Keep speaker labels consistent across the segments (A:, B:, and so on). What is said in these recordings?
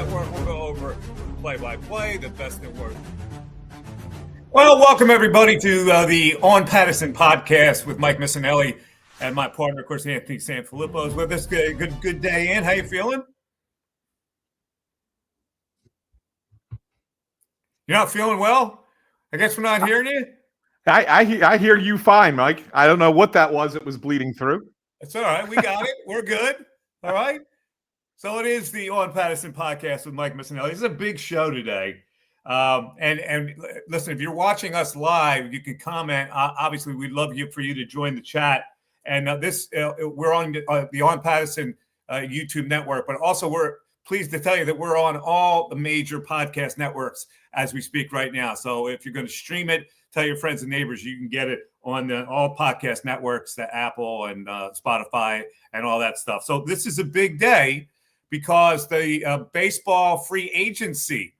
A: Network. We'll go over play-by-play, the best and worst. Well, welcome everybody to the On Pattison podcast with Mike Missinelli and my partner, of course, Anthony Sanfilippo is with us. Good day in. How you feeling? You're not feeling well? I guess we're not hearing you.
B: I hear you fine, Mike. I don't know what that was. It was bleeding through.
A: That's all right. We got it. We're good. All right. So it is the On Pattison podcast with Mike Missinelli. This is a big show today. And listen, if you're watching us live, you can comment. Obviously, we'd love for you to join the chat. And we're on the On Pattison YouTube network, but also we're pleased to tell you that we're on all the major podcast networks as we speak right now. So if you're going to stream it, tell your friends and neighbors you can get it on all podcast networks, the Apple and Spotify and all that stuff. So this is a big day because the baseball free agency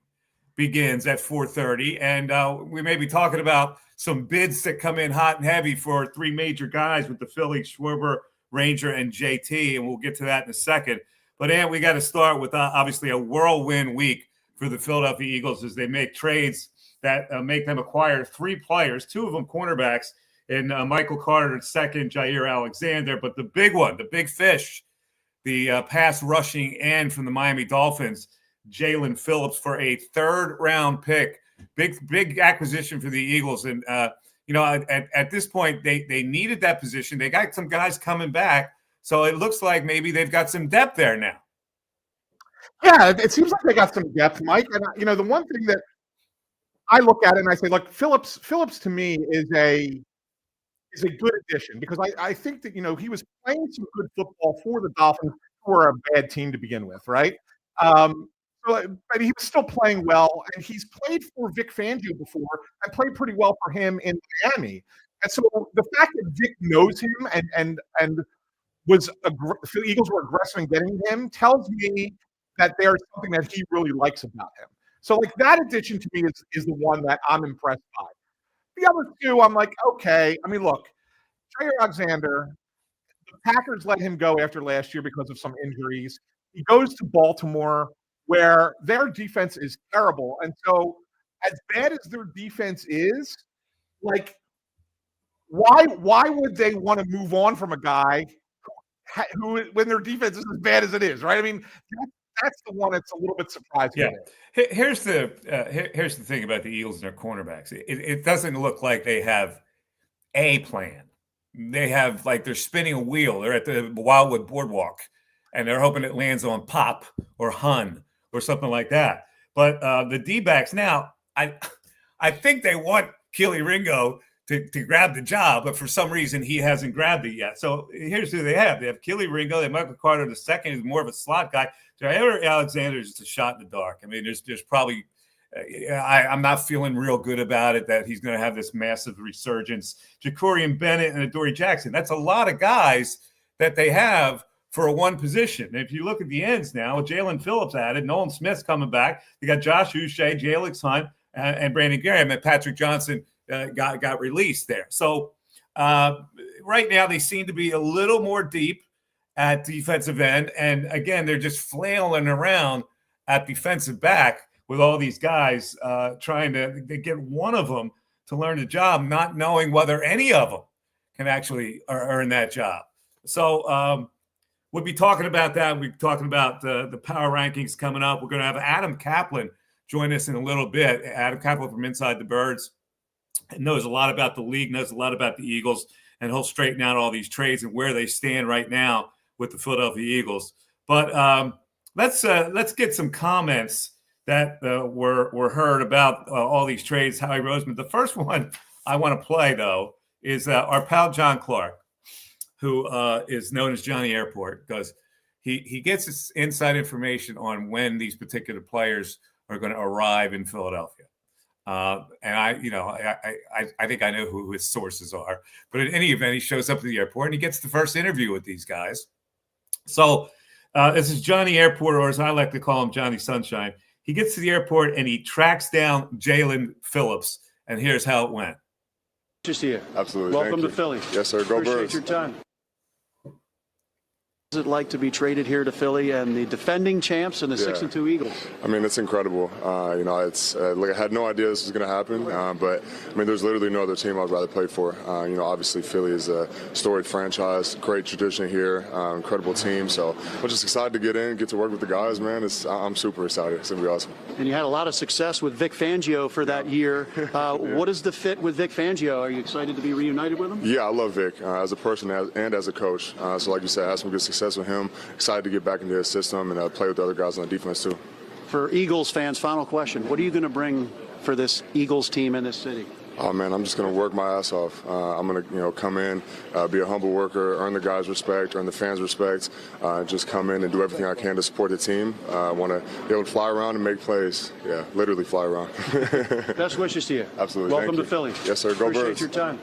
A: begins at 4:30, and we may be talking about some bids that come in hot and heavy for three major guys with the Phillies, Schwarber, Ranger, and JT, and we'll get to that in a second. But, Ant, we got to start with obviously a whirlwind week for the Philadelphia Eagles as they make trades that make them acquire three players, two of them cornerbacks, and Michael Carter II, Jair Alexander. But the big one, the big fish, the pass rushing end from the Miami Dolphins, Jalen Phillips, for a third-round pick. Big acquisition for the Eagles. And, at this point, they needed that position. They got some guys coming back. So it looks like maybe they've got some depth there now.
B: Yeah, it seems like they got some depth, Mike. And, the one thing that I look at it and I say, look, Phillips to me is a good addition because I think that, he was playing some good football for the Dolphins, who were a bad team to begin with, right? But he was still playing well, and he's played for Vic Fangio before and played pretty well for him in Miami. And so the fact that Vic knows him and the Eagles were aggressive in getting him tells me that there's something that he really likes about him. So, that addition to me is the one that I'm impressed by. The other two, I'm like, okay. I mean, look, Jair Alexander, the Packers let him go after last year because of some injuries. He goes to Baltimore, where their defense is terrible. And so, as bad as their defense is, why would they want to move on from a guy who when their defense is as bad as it is, right? I mean, that's the one that's a little bit surprising.
A: Yeah. Here's the thing about the Eagles and their cornerbacks. It doesn't look like they have a plan. They have they're spinning a wheel. They're at the Wildwood Boardwalk, and they're hoping it lands on Pop or Hun or something like that. But the D-backs now, I think they want Keely Ringo to grab the job, but for some reason he hasn't grabbed it yet. So here's who they have. They have Keely Ringo. They have Michael Carter II, who's more of a slot guy. Jair Alexander is just a shot in the dark. I mean, there's probably I'm not feeling real good about it that he's going to have this massive resurgence. Jacorian Bennett and Adoree Jackson. That's a lot of guys that they have for a one position. And if you look at the ends now, Jalen Phillips added, Nolan Smith's coming back. They got Josh Uche, Alex Hunt, and Brandon Graham, and Patrick Johnson got released there. So right now they seem to be a little more deep at defensive end. And again, they're just flailing around at defensive back with all these guys trying to get one of them to learn the job, not knowing whether any of them can actually earn that job. So we'll be talking about that. We'll be talking about the power rankings coming up. We're going to have Adam Caplan join us in a little bit. Adam Caplan from Inside the Birds knows a lot about the league, knows a lot about the Eagles, and he'll straighten out all these trades and where they stand right now with the Philadelphia Eagles. But let's get some comments that were heard about all these trades. Howie Roseman. The first one I want to play, though, is our pal John Clark, who is known as Johnny Airport, because he gets his inside information on when these particular players are going to arrive in Philadelphia. And I think I know who his sources are. But in any event, he shows up at the airport and he gets the first interview with these guys. So this is Johnny Airport, or as I like to call him, Johnny Sunshine. He gets to the airport and he tracks down Jalen Phillips. And here's how it went.
C: Just here.
D: Absolutely.
C: Welcome to Philly.
D: Yes, sir. Go
C: Appreciate
D: Birds.
C: your time. What's it like to be traded here to Philly and the defending champs and the 6-2 Eagles?
D: I mean, it's incredible. It's like I had no idea this was going to happen, but I mean, there's literally no other team I'd rather play for. Obviously Philly is a storied franchise, great tradition here, incredible team. So I'm just excited to get in, get to work with the guys, man. I'm super excited. It's going to be awesome.
C: And you had a lot of success with Vic Fangio for that year. What is the fit with Vic Fangio? Are you excited to be reunited with him?
D: Yeah, I love Vic as a person and as a coach. So like you said, I had some good success with him. Excited to get back into his system and play with the other guys on the defense too.
C: For Eagles fans, final question. What are you going to bring for this Eagles team in this city?
D: Oh, man, I'm just going to work my ass off. I'm going to, come in, be a humble worker, earn the guys' respect, earn the fans' respect, just come in and do everything I can to support the team. I want to be able to fly around and make plays. Yeah, literally fly around.
C: Best wishes to you.
D: Absolutely.
C: Welcome to Philly.
D: Yes, sir. Go
C: Appreciate
D: Birds.
C: your time.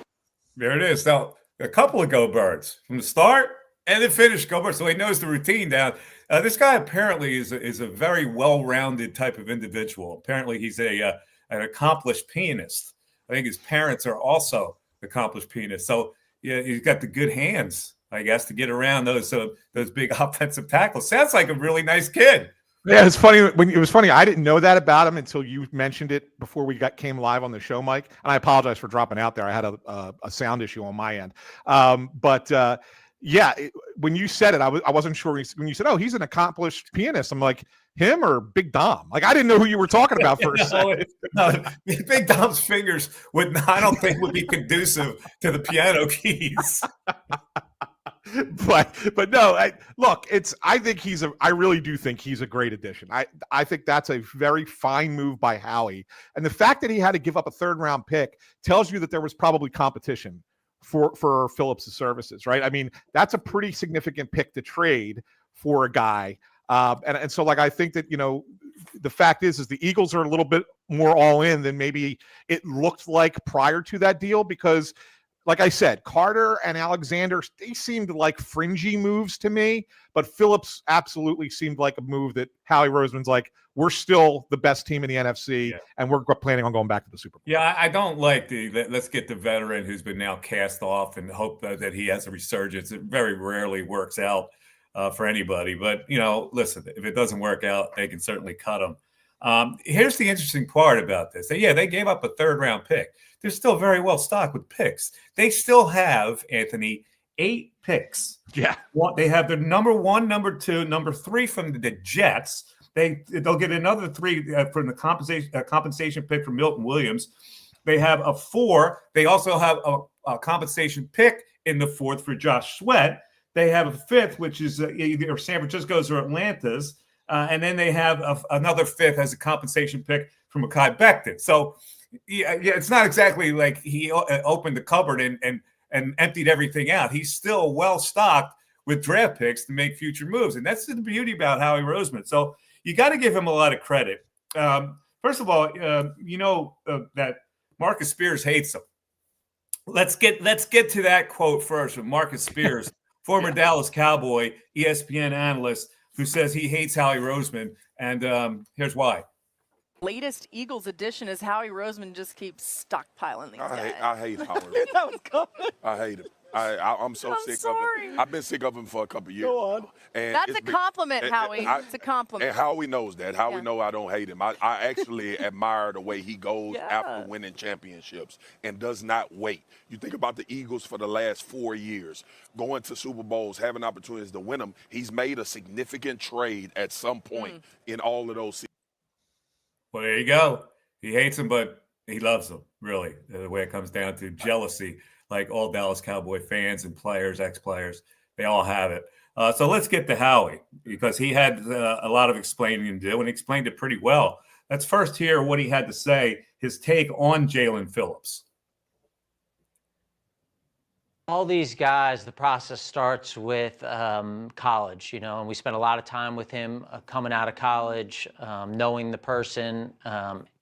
A: There it is. Now, a couple of go Birds from the start and the finish. Go Birds. So he knows the routine down. This guy apparently is a very well-rounded type of individual. Apparently, he's an accomplished pianist. I think his parents are also accomplished pianists. So yeah, he's got the good hands, I guess, to get around those big offensive tackles. Sounds like a really nice kid.
B: Yeah, it's funny. It was funny. I didn't know that about him until you mentioned it before we came live on the show, Mike. And I apologize for dropping out there. I had a sound issue on my end. When you said it, I wasn't sure. When you said, "Oh, he's an accomplished pianist," I'm like, him or Big Dom? Like, I didn't know who you were talking about for a second.
A: No, Big Dom's fingers I don't think would be conducive to the piano keys.
B: But no, I really do think he's a great addition. I think that's a very fine move by Howie. And the fact that he had to give up a 3rd-round pick tells you that there was probably competition for Phillips' services, right? I mean, that's a pretty significant pick to trade for a guy. And so, like, I think that, the fact is the Eagles are a little bit more all in than maybe it looked like prior to that deal, because, like I said, Carter and Alexander, they seemed like fringy moves to me, but Phillips absolutely seemed like a move that Howie Roseman's like, we're still the best team in the NFC, and we're planning on going back to the Super Bowl.
A: Yeah, I don't like let's get the veteran who's been now cast off and hope that he has a resurgence. It very rarely works out for anybody. But, listen, if it doesn't work out, they can certainly cut him. Here's the interesting part about this. They gave up a 3rd-round pick. They're still very well stocked with picks. They still have, Anthony, 8 picks.
B: Yeah.
A: They have their number 1, number 2, number 3 from the Jets. They'll get another 3 from the compensation pick from Milton Williams. They have a 4. They also have a compensation pick in the 4th for Josh Sweat. They have a 5th, which is either San Francisco's or Atlanta's. And then they have another 5th as a compensation pick from Mekhi Becton. So, it's not exactly like he opened the cupboard and emptied everything out. He's still well stocked with draft picks to make future moves. And that's the beauty about Howie Roseman. So you got to give him a lot of credit. First of all, that Marcus Spears hates him. Let's get to that quote first from Marcus Spears, former Dallas Cowboy, ESPN analyst, who says he hates Howie Roseman. And here's why.
E: Latest Eagles edition is Howie Roseman just keeps stockpiling these guys.
F: I hate Howie.
E: That was coming.
F: I hate him. I'm so sick of him. I've been sick of him for a couple of years.
E: Go on.
F: And
E: that's a compliment, Howie. It's a compliment.
F: And Howie knows that. Howie know I don't hate him. I actually admire the way he goes after winning championships and does not wait. You think about the Eagles for the last 4 years, going to Super Bowls, having opportunities to win them. He's made a significant trade at some point in all of those seasons.
A: Well, there you go. He hates him, but he loves him, really, the way it comes down to jealousy, like all Dallas Cowboy fans and players, ex-players. They all have it. So let's get to Howie, because he had a lot of explaining to do, and he explained it pretty well. Let's first hear what he had to say, his take on Jalen Phillips.
G: All these guys, the process starts with college, and we spent a lot of time with him coming out of college, knowing the person.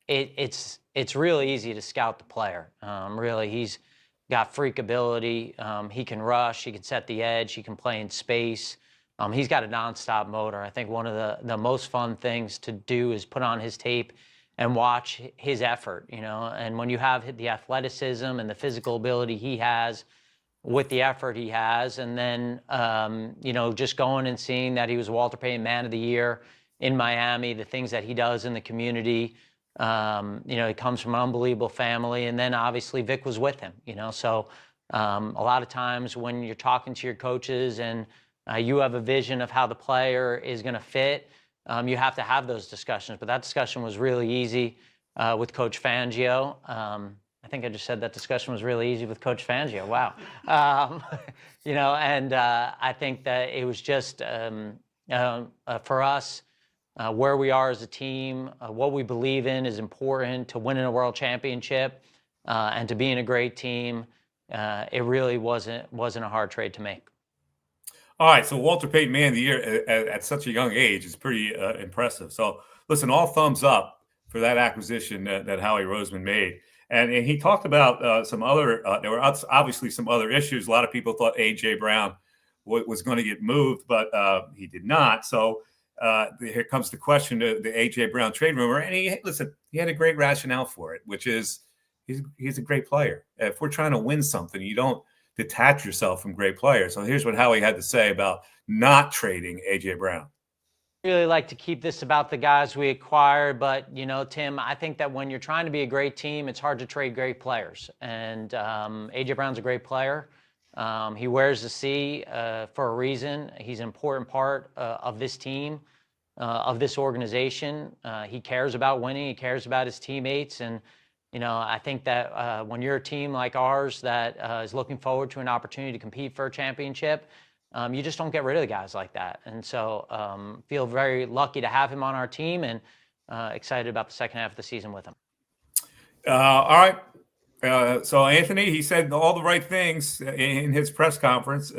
G: It's really easy to scout the player. Really, he's got freak ability. He can rush. He can set the edge. He can play in space. He's got a nonstop motor. I think one of the most fun things to do is put on his tape and watch his effort, And when you have the athleticism and the physical ability he has, with the effort he has. And then, just going and seeing that he was Walter Payton Man of the Year in Miami, the things that he does in the community. He comes from an unbelievable family. And then obviously Vic was with him, so a lot of times when you're talking to your coaches and you have a vision of how the player is going to fit, you have to have those discussions. But that discussion was really easy with Coach Fangio. I think I just said that discussion was really easy with Coach Fangio. Wow. I think that it was just for us, where we are as a team, what we believe in is important to winning a world championship and to being a great team. It really wasn't a hard trade to make.
A: All right, so Walter Payton Man of the Year at such a young age is pretty impressive. So listen, all thumbs up for that acquisition that Howie Roseman made. And he talked about some other, there were obviously some other issues. A lot of people thought A.J. Brown was going to get moved, but he did not. So here comes the question, the A.J. Brown trade rumor. And he had a great rationale for it, which is he's a great player. If we're trying to win something, you don't detach yourself from great players. So here's what Howie had to say about not trading A.J. Brown.
G: Really like to keep this about the guys we acquired, but Tim, I think that when you're trying to be a great team, it's hard to trade great players. And A.J. Brown's a great player. He wears the C for a reason. He's an important part of this team, of this organization. He cares about winning. He cares about his teammates. And I think that when you're a team like ours that is looking forward to an opportunity to compete for a championship, you just don't get rid of the guys like that. And so feel very lucky to have him on our team and excited about the second half of the season with him.
A: All right. So Anthony, he said all the right things in his press conference.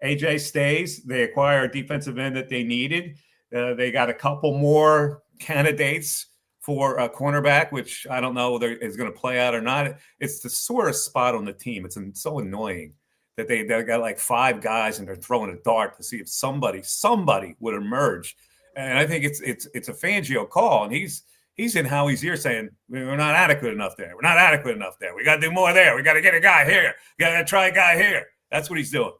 A: AJ stays. They acquire a defensive end that they needed. They got a couple more candidates for a cornerback, which I don't know whether it's going to play out or not. It's the sorest spot on the team. It's so annoying that they got like 5 guys and they're throwing a dart to see if somebody would emerge. And I think it's a Fangio call, and he's in Howie's ear saying, we're not adequate enough there. We're not adequate enough there. We got to do more there. We got to get a guy here. We got to try a guy here. That's what he's doing.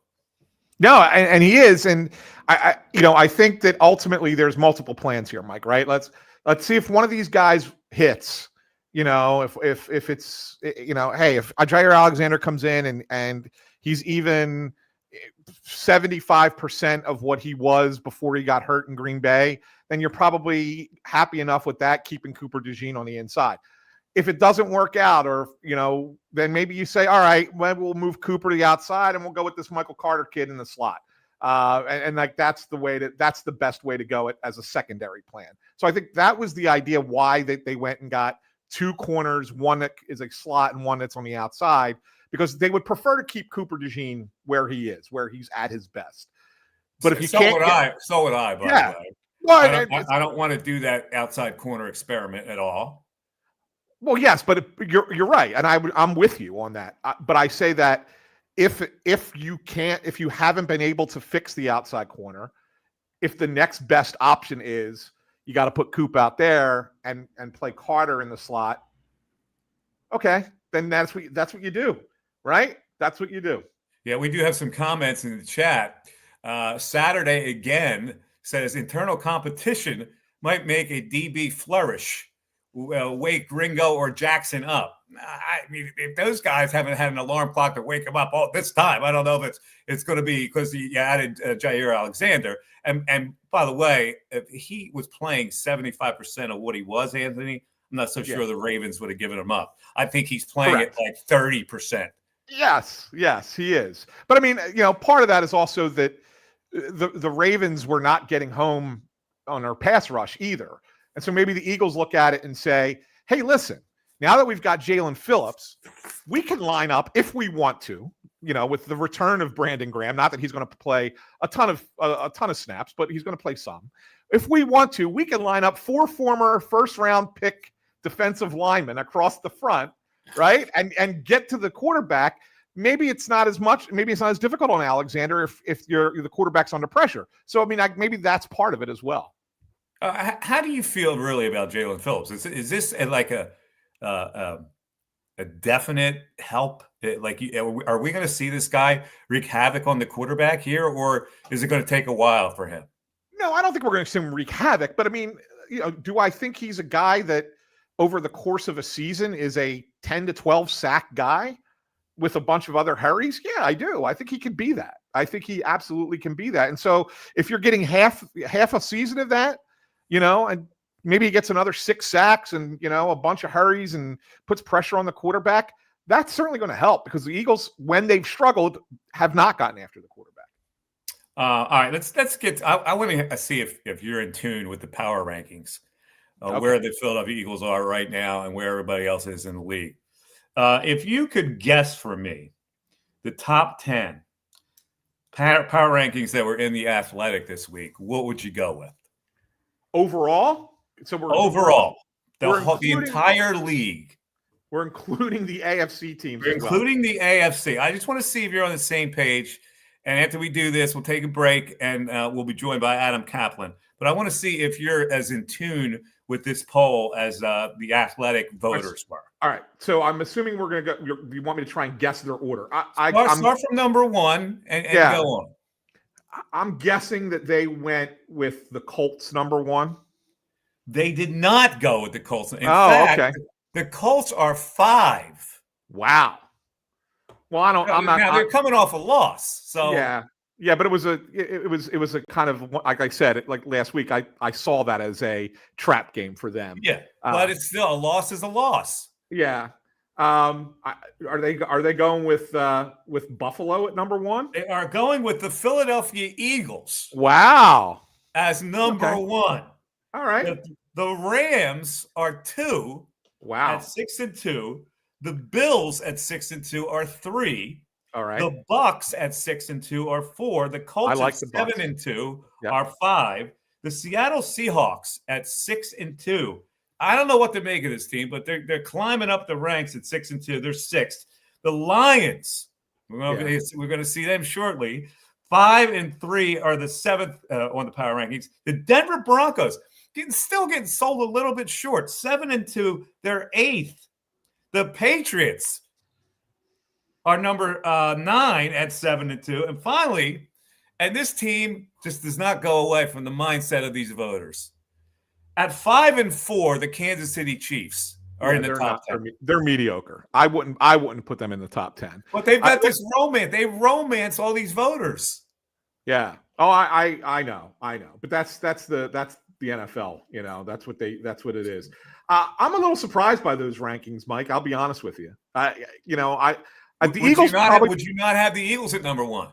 B: No, and he is. And I think that ultimately there's multiple plans here, Mike, right? Let's see if one of these guys hits, if it's, hey, if Jair Alexander comes in and he's even 75% of what he was before he got hurt in Green Bay, then you're probably happy enough with that, keeping Cooper DeJean on the inside. If it doesn't work out, or, then maybe you say, all right, well, we'll move Cooper to the outside and we'll go with this Michael Carter kid in the slot. And that's the best way to go it as a secondary plan. So I think that was the idea why they went and got 2 corners, one that is a slot and one that's on the outside, because they would prefer to keep Cooper DeJean where he is, where he's at his best. But if you
A: so would I, by the way.
B: Well,
A: I don't want to do that outside corner experiment at all.
B: Well, yes, but you're right, and I'm with you on that. But I say that if you haven't been able to fix the outside corner, if the next best option is you got to put Coop out there and play Carter in the slot, okay, then that's what you do, right? That's what you do.
A: Yeah, we do have some comments in the chat. Saturday again says internal competition might make a DB flourish. Wake Ringo or Jackson up. I mean, if those guys haven't had an alarm clock to wake them up all this time, I don't know if it's going to be because you added Jair Alexander. And by the way, if he was playing 75% of what he was, Anthony, I'm not so sure the Ravens would have given him up. I think he's playing at like 30%.
B: Yes, he is. But I mean, part of that is also that the Ravens were not getting home on their pass rush either. And so maybe the Eagles look at it and say, hey, listen, now that we've got Jalen Phillips, we can line up if we want to, with the return of Brandon Graham. Not that he's going to play a ton of snaps, but he's going to play some. If we want to, we can line up 4 former first-round pick defensive linemen across the front, right? And get to the quarterback. Maybe it's not as difficult on Alexander if the quarterback's under pressure. So, I mean, maybe that's part of it as well.
A: How do you feel really about Jalen Phillips? Is this like a a definite help? Like, are we going to see this guy wreak havoc on the quarterback here, or is it going to take a while for him?
B: No, I don't think we're going to see him wreak havoc. But I mean, do I think he's a guy that over the course of a season is a 10 to 12 sack guy with a bunch of other hurries? Yeah, I do. I think he can be that. I think he absolutely can be that. And so if you're getting half a season of that, and maybe he gets another 6 sacks and, a bunch of hurries and puts pressure on the quarterback, that's certainly going to help, because the Eagles, when they've struggled, have not gotten after the quarterback.
A: All right, let's get. I want to see if you're in tune with the power rankings, where the Philadelphia Eagles are right now and where everybody else is in the league. If you could guess for me the top 10 power rankings that were in the Athletic this week, what would you go with?
B: Overall? So
A: the entire league.
B: We're including the AFC teams.
A: We're including the AFC. I just want to see if you're on the same page. And after we do this, we'll take a break and we'll be joined by Adam Caplan. But I want to see if you're as in tune with this poll as the Athletic voters were.
B: All right. So I'm assuming we're going to go. You want me to try and guess their order?
A: Start from number 1 and go on.
B: I'm guessing that they went with the Colts number 1.
A: They did not go with the Colts. In fact,
B: okay.
A: The Colts are 5.
B: Wow. Well,
A: they're coming off a loss, so
B: yeah. But it was a kind of, like I said, like last week, I saw that as a trap game for them.
A: Yeah, but it's still, a loss is a loss.
B: Yeah. Are they going with Buffalo at number 1?
A: They are going with the Philadelphia Eagles.
B: Wow.
A: As number 1.
B: All right.
A: The Rams are 2.
B: Wow.
A: At 6-2. The Bills at 6-2 are 3.
B: All right.
A: The Bucks at 6-2 are 4. The Colts at 7-2 are 5. The Seattle Seahawks at 6-2. I don't know what to make of this team, but they're climbing up the ranks at 6-2. They're 6th. The Lions, we're going to see them shortly. 5-3 are the 7th on the power rankings. The Denver Broncos still getting sold a little bit short. 7-2, they're 8th. The Patriots are number 9 at 7-2. And finally, and this team just does not go away from the mindset of these voters. At 5-4, the Kansas City Chiefs are in the top 10.
B: They're mediocre. I wouldn't put them in the top 10.
A: But they've got this romance. They romance all these voters.
B: Yeah. Oh, I know. But that's the NFL. That's what it is. I'm a little surprised by those rankings, Mike. I'll be honest with you. Eagles.
A: Would you not have the Eagles at number 1?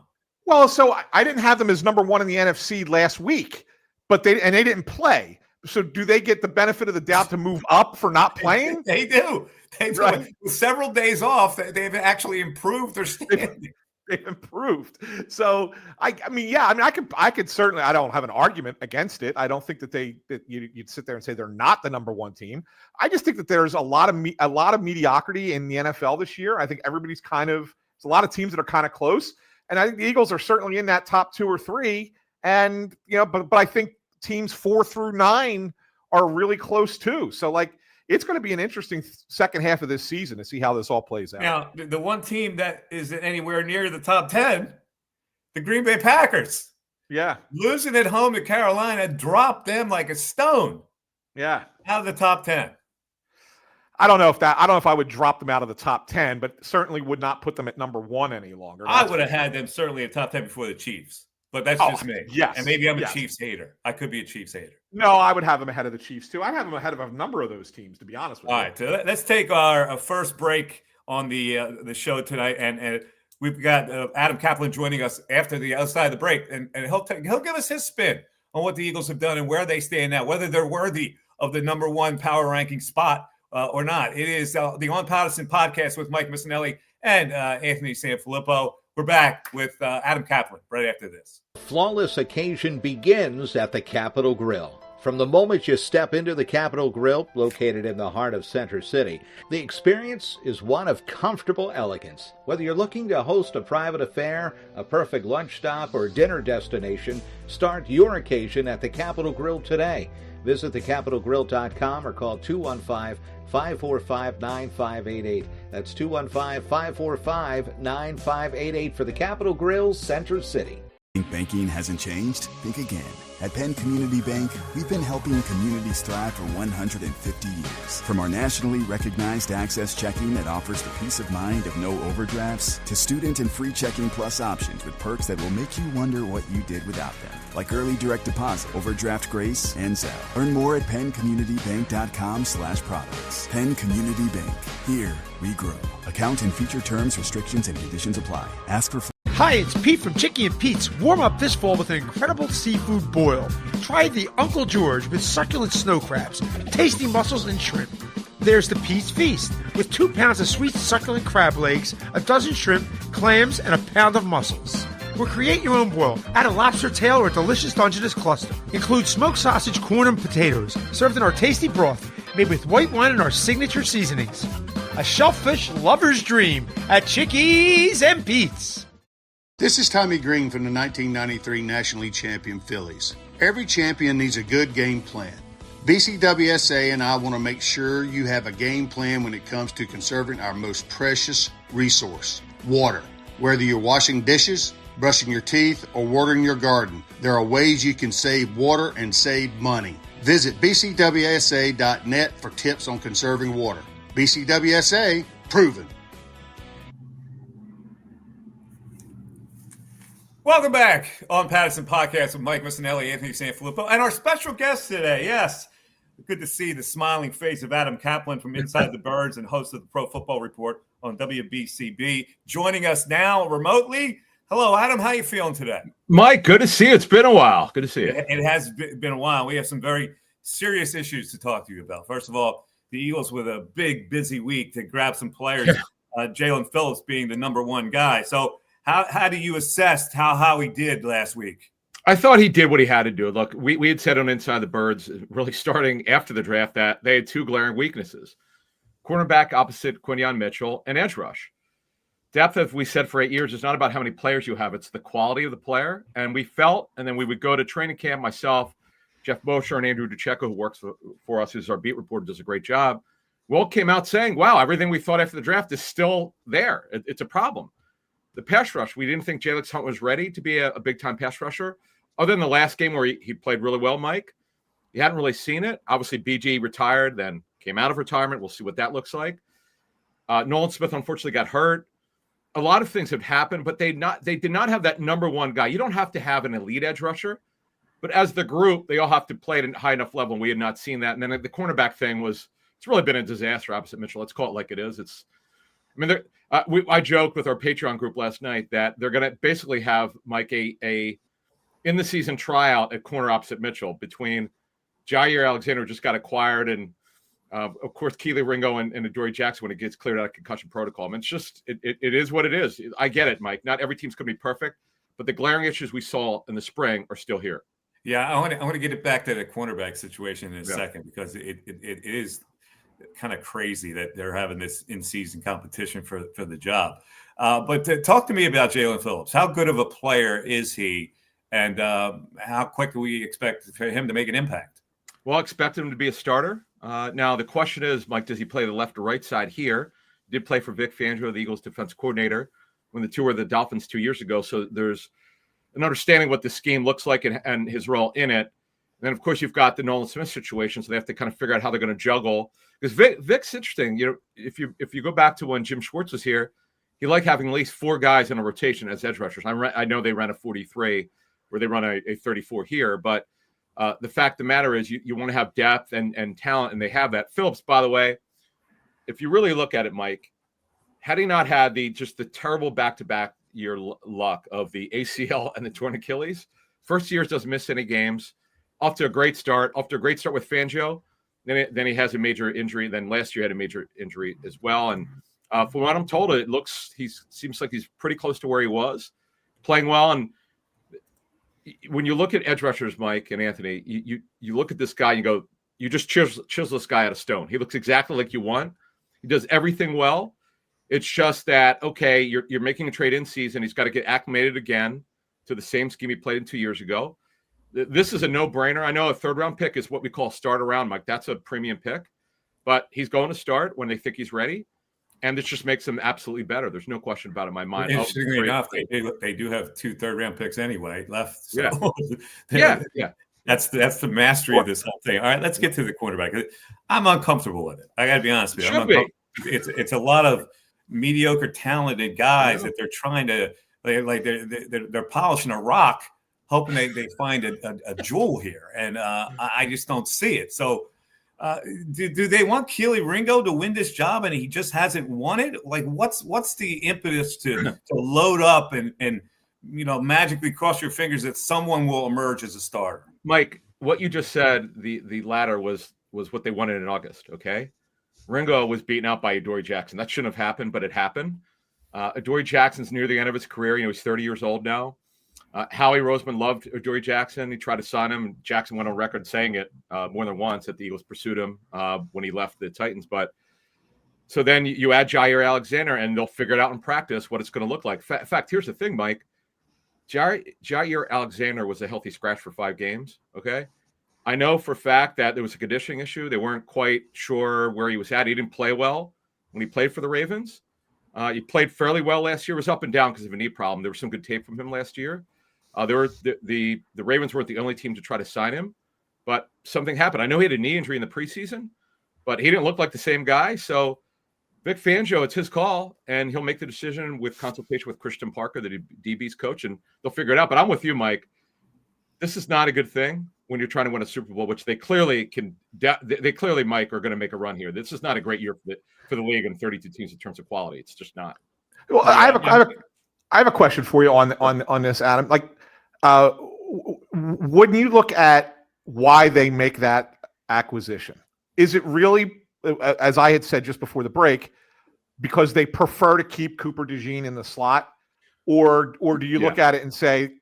B: Well, so I didn't have them as number 1 in the NFC last week, but they didn't play. So do they get the benefit of the doubt to move up for not playing?
A: They do. Right. With several days off, they've actually improved their standing.
B: They've improved. So I could certainly. I don't have an argument against it. I don't think that you'd sit there and say they're not the number 1 team. I just think that there's a lot of mediocrity in the NFL this year. I think everybody's there's a lot of teams that are kind of close, and I think the Eagles are certainly in that top 2 or 3. And but I think teams 4 through 9 are really close too. So it's going to be an interesting second half of this season to see how this all plays out.
A: Now, the one team that isn't anywhere near the top 10, the Green Bay Packers.
B: Yeah.
A: Losing at home to Carolina dropped them like a stone.
B: Yeah.
A: Out of the top 10.
B: I don't know if I would drop them out of the top 10, but certainly would not put them at number 1 any longer.
A: I would have had them certainly at top 10 before the Chiefs. But that's just me.
B: Yes.
A: And maybe I'm a Chiefs hater. I could be a Chiefs hater.
B: No, I would have them ahead of the Chiefs too. I'd have them ahead of a number of those teams, to be honest with you.
A: All right. So let's take our first break on the show tonight. And we've got Adam Caplan joining us after the other side of the break. And he'll give us his spin on what the Eagles have done and where they stand now, whether they're worthy of the number 1 power ranking spot or not. It is the On Pattison podcast with Mike Missinelli and Anthony Sanfilippo. We're back with Adam Caplan right after this.
H: Flawless occasion begins at the Capitol Grill. From the moment you step into the Capitol Grill, located in the heart of Center City, the experience is one of comfortable elegance. Whether you're looking to host a private affair, a perfect lunch stop, or dinner destination, start your occasion at the Capitol Grill today. Visit thecapitalgrill.com or call 215-545-9588. That's 215-545-9588 for the Capital Grill, Center City.
I: Think banking hasn't changed? Think again. At Penn Community Bank, we've been helping communities thrive for 150 years. From our nationally recognized Access Checking that offers the peace of mind of no overdrafts, to student and free checking plus options with perks that will make you wonder what you did without them, like early direct deposit, overdraft grace, and Zelle. Learn more at PennCommunityBank.com/products. Penn Community Bank. Here we grow. Account and feature terms, restrictions, and conditions apply. Ask for.
J: Hi, it's Pete from Chicky and Pete's. Warm up this fall with an incredible seafood boil. Try the Uncle George with succulent snow crabs, tasty mussels, and shrimp. There's the Pete's Feast with 2 pounds of sweet succulent crab legs, a dozen shrimp, clams, and a pound of mussels. Or create your own boil. Add a lobster tail or a delicious Dungeness cluster. Include smoked sausage, corn, and potatoes, served in our tasty broth, made with white wine and our signature seasonings. A shellfish lover's dream at Chickies and Pete's.
K: This is Tommy Green from the 1993 National League champion Phillies. Every champion needs a good game plan. BCWSA and I want to make sure you have a game plan when it comes to conserving our most precious resource, water. Whether you're washing dishes, brushing your teeth, or watering your garden, there are ways you can save water and save money. Visit bcwsa.net for tips on conserving water. BCWSA, proven.
A: Welcome back on Pattison Podcast with Mike Missinelli, Anthony Sanfilippo, and our special guest today. Yes, good to see the smiling face of Adam Caplan from Inside the Birds and host of the Pro Football Report on WBCB. Joining us now remotely. Hello, Adam. How you feeling today?
L: Mike, good to see you. It's been a while. Good to see you.
A: It has been a while. We have some very serious issues to talk to you about. First of all, the Eagles with a big, busy week to grab some players, Jalen Phillips being the number one guy. So, How do you assess how Howie did last week?
L: I thought he did what he had to do. Look, we had said on Inside the Birds, really starting after the draft, that they had 2 glaring weaknesses. Cornerback opposite Quinyon Mitchell and edge rush. Depth, as we said for 8 years, is not about how many players you have. It's the quality of the player. And we felt, and then we would go to training camp, myself, Jeff Mosher, and Andrew DeCecco, who works for us, who's our beat reporter, does a great job. We all came out saying, wow, everything we thought after the draft is still there. It's a problem. The pass rush, we didn't think Jalix Hunt was ready to be a big-time pass rusher. Other than the last game where he played really well, Mike, you hadn't really seen it. Obviously, BG retired, then came out of retirement. We'll see what that looks like. Nolan Smith, unfortunately, got hurt. A lot of things have happened, but they did not have that number one guy. You don't have to have an elite edge rusher, but as the group, they all have to play at a high enough level, and we had not seen that. And then the cornerback thing it's really been a disaster opposite Mitchell. Let's call it like it is. I joked with our Patreon group last night that they're going to basically have Mike a in the season tryout at corner opposite Mitchell between Jair Alexander, who just got acquired, and of course Keely Ringo and Adoree Jackson when it gets cleared out of concussion protocol. I mean, it's just it is what it is. I get it, Mike. Not every team's going to be perfect, but the glaring issues we saw in the spring are still here.
A: Yeah, I want to get it back to the cornerback situation in a second, because it is kind of crazy that they're having this in-season competition for the job. But talk to me about Jalen Phillips. How good of a player is he, and how quick do we expect for him to make an impact?
L: Well, I expect him to be a starter. Now, the question is, Mike, does he play the left or right side here? He did play for Vic Fangio, the Eagles defense coordinator, when the two were the Dolphins 2 years ago. So there's an understanding what the scheme looks like and his role in it. And then, of course, you've got the Nolan Smith situation, so they have to kind of figure out how they're going to juggle. Because Vic's interesting. You know, if you go back to when Jim Schwartz was here, he liked having at least 4 guys in a rotation as edge rushers. I know they ran a 43, where they run a 34 here, but the fact of the matter is you want to have depth and talent, and they have that. Phillips, by the way, if you really look at it, Mike, had he not had the terrible back-to-back year luck of the ACL and the torn Achilles, first year doesn't miss any games. Off to a great start with Fangio. Then he has a major injury. Then last year had a major injury as well. And from what I'm told, seems like he's pretty close to where he was, playing well. And when you look at edge rushers, Mike and Anthony, you look at this guy and you go, you just chisel this guy out of stone. He looks exactly like you want. He does everything well. It's just that, okay, you're making a trade in season. He's got to get acclimated again to the same scheme he played in 2 years ago. This is a no-brainer. I know a third-round pick is what we call start around, Mike. That's a premium pick, but he's going to start when they think he's ready, and this just makes him absolutely better. There's no question about it in my mind.
A: Interestingly enough, they do have 2 third-round picks anyway left. So
L: yeah.
A: That's the mastery of this whole thing. All right, let's get to the quarterback. I'm uncomfortable with it. I got to be honest with you. It's a lot of mediocre, talented guys that they're trying to they're polishing a rock, hoping they find a jewel here, and I just don't see it. So, do they want Keely Ringo to win this job, and he just hasn't won it? Like, what's the impetus to load up and magically cross your fingers that someone will emerge as a starter?
L: Mike, what you just said, the latter was what they wanted in August. Okay, Ringo was beaten out by Adoree Jackson. That shouldn't have happened, but it happened. Adoree Jackson's near the end of his career. He's 30 years old now. Howie Roseman loved Adoree Jackson. He tried to sign him, and Jackson went on record saying it more than once that the Eagles pursued him when he left the Titans. But so then you add Jair Alexander, and they'll figure it out in practice what it's going to look like. In fact, here's the thing, Mike. Jair Alexander was a healthy scratch for 5 games, okay? I know for a fact that there was a conditioning issue. They weren't quite sure where he was at. He didn't play well when he played for the Ravens. He played fairly well last year. It was up and down because of a knee problem. There was some good tape from him last year. The Ravens weren't the only team to try to sign him, but something happened. I know he had a knee injury in the preseason, but he didn't look like the same guy. So Vic Fangio, it's his call, and he'll make the decision with consultation with Christian Parker, the DB's coach, and they'll figure it out. But I'm with you, Mike. This is not a good thing when you're trying to win a Super Bowl, which they clearly can. They clearly, Mike, are going to make a run here. This is not a great year for the league and 32 teams in terms of quality. It's just not.
B: Well, I have a question for you on this, Adam. Like, wouldn't you look at why they make that acquisition? Is it really, as I had said just before the break, because they prefer to keep Cooper DeJean in the slot, or do you look at it and say,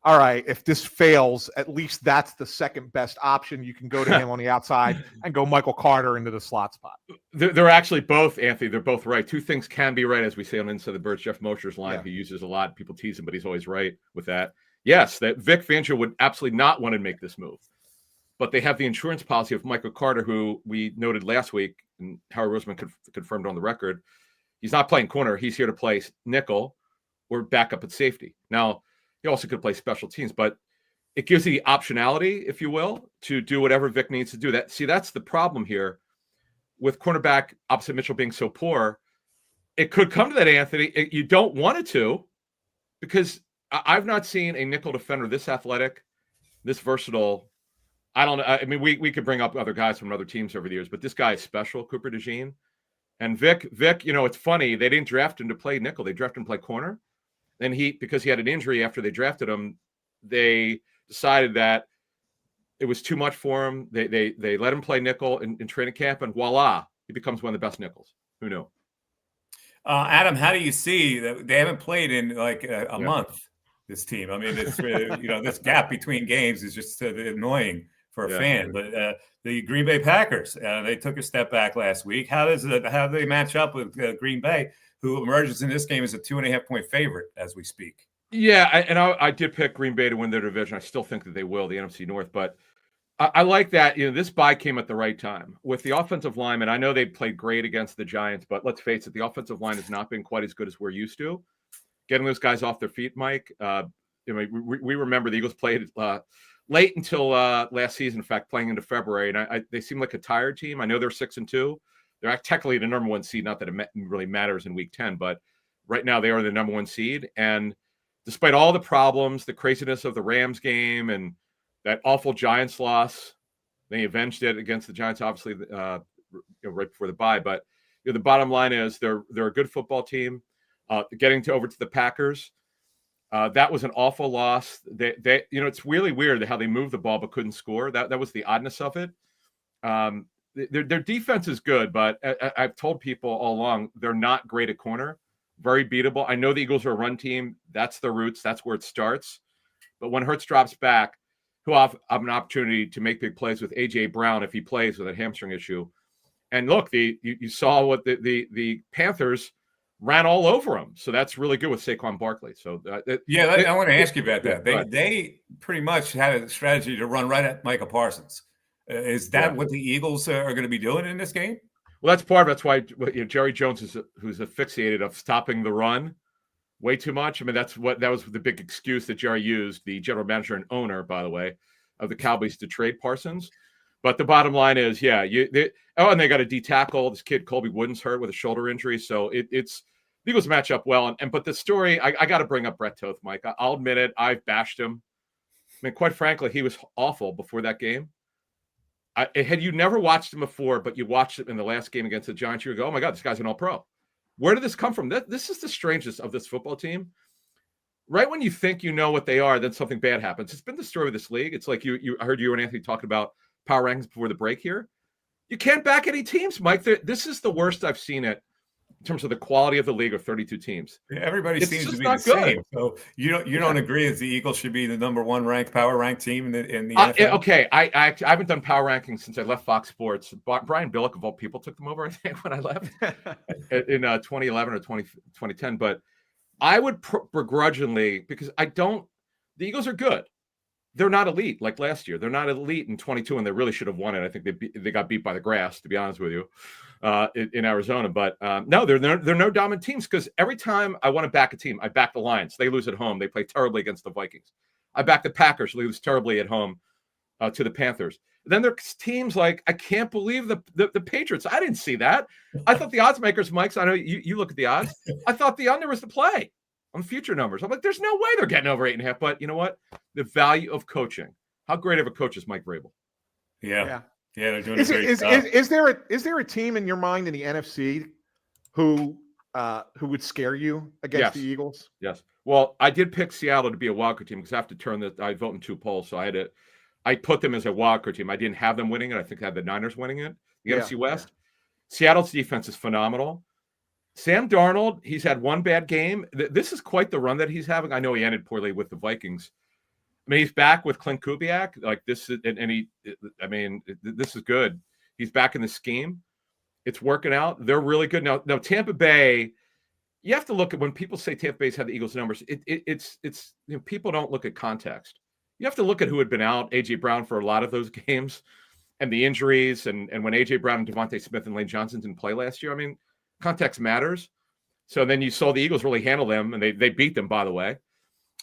B: all right, if this fails, at least that's the second best option. You can go to him on the outside and go Michael Carter into the slot spot.
L: They're actually both, Anthony. They're both right. 2 things can be right, as we say on Inside the Birds. Jeff Mosher's line, he uses a lot. People tease him, but he's always right with that. Yes, that Vic Fangio would absolutely not want to make this move. But they have the insurance policy of Michael Carter, who we noted last week, and Howie Roseman confirmed on the record. He's not playing corner. He's here to play nickel or backup at safety. Now, he also could play special teams, but it gives you the optionality, if you will, to do whatever Vic needs to do. That's the problem here with cornerback opposite Mitchell being so poor. It could come to that, Anthony. You don't want it to, because I've not seen a nickel defender this athletic, this versatile. I don't know. I mean, we could bring up other guys from other teams over the years, but this guy is special, Cooper DeJean. And Vic, it's funny. They didn't draft him to play nickel. They drafted him to play corner. And because he had an injury after they drafted him, they decided that it was too much for him. They let him play nickel in training camp, and voila, he becomes one of the best nickels. Who knew?
A: Adam, how do you see that they haven't played in like a month? This team. I mean, it's this gap between games is just annoying for a fan. But the Green Bay Packers, they took a step back last week. How do they match up with Green Bay, who emerges in this game as a 2.5-point favorite as we speak?
L: Yeah, I did pick Green Bay to win their division. I still think that they will, the NFC North. But I like that. This bye came at the right time with the offensive linemen. I know they played great against the Giants, but let's face it, the offensive line has not been quite as good as we're used to. Getting those guys off their feet, Mike. We remember the Eagles played late until last season. In fact, playing into February, and they seem like a tired team. I know they're 6-2. They're technically the number 1 seed. Not that it really matters in Week 10, but right now they are the number 1 seed. And despite all the problems, the craziness of the Rams game and that awful Giants loss, they avenged it against the Giants, obviously, right before the bye. But the bottom line is they're a good football team. Getting over to the Packers, that was an awful loss. They it's really weird how they moved the ball but couldn't score. That was the oddness of it. Their defense is good, but I've told people all along they're not great at corner. Very beatable. I know the Eagles are a run team. That's their roots. That's where it starts. But when Hurts drops back, he'll have an opportunity to make big plays with A.J. Brown if he plays with a hamstring issue. And look, you saw what the Panthers ran all over him. So that's really good with Saquon Barkley. So
A: I want to ask you about that. They pretty much had a strategy to run right at Micah Parsons. Is that what the Eagles are going to be doing in this game?
L: Well, that's part of it. That's why Jerry Jones who's asphyxiated of stopping the run way too much. I mean, that was the big excuse that Jerry used, the general manager and owner, by the way, of the Cowboys to trade Parsons. But the bottom line is, and they got a D tackle. This kid Colby Wooden's hurt with a shoulder injury, so it's the Eagles match up well. But the story, I got to bring up Brett Toth, Mike. I'll admit it. I've bashed him. I mean, quite frankly, he was awful before that game. Had you never watched him before, but you watched it in the last game against the Giants, you would go, "Oh my God, this guy's an All-Pro." Where did this come from? This is the strangest of this football team. Right when you think you know what they are, then something bad happens. It's been the story of this league. It's like I heard you and Anthony talking about power rankings before the break here. You can't back any teams, Mike. This is the worst I've seen it in terms of the quality of the league of 32 teams.
A: Everybody seems to be the same. So you don't agree that the Eagles should be the number one ranked power ranked team in the NFL?
L: Okay, I haven't done power rankings since I left Fox Sports. Brian Billick of all people took them over, I think, when I left in 2011 or 2010. But I would begrudgingly, because the Eagles are good. They're not elite like last year. They're not elite in 22, and they really should have won it. I think they got beat by the grass, to be honest with you, in Arizona. But no, they're no dominant teams, because every time I want to back a team, I back the Lions. They lose at home. They play terribly against the Vikings. I back the Packers. They lose terribly at home to the Panthers. Then there's teams like, I can't believe the Patriots. I didn't see that. I thought the odds makers, Mike, so I know you look at the odds. I thought the under was the play on future numbers. I'm like, there's no way they're getting over 8.5. But you know what? The value of coaching. How great of a coach is Mike Vrabel?
A: Yeah, they're doing a great job.
B: Is there a team in your mind in the NFC who would scare you against the Eagles?
L: Yes. Well, I did pick Seattle to be a wildcard team because I have to I vote in 2 polls, so I put them as a wildcard team. I didn't have them winning it. I think I had the Niners winning it. The NFC West. Yeah. Seattle's defense is phenomenal. Sam Darnold, he's had one bad game. This is quite the run that he's having. I know he ended poorly with the Vikings. I mean, he's back with Clint Kubiak. Like this is, this is good. He's back in the scheme. It's working out. They're really good now. Tampa Bay, you have to look at when people say Tampa Bay's had the Eagles numbers. It's people don't look at context. You have to look at who had been out. A.J. Brown for a lot of those games, and the injuries, and when A.J. Brown and Devontae Smith and Lane Johnson didn't play last year. I mean, context matters. So then you saw the Eagles really handle them, and they beat them, by the way.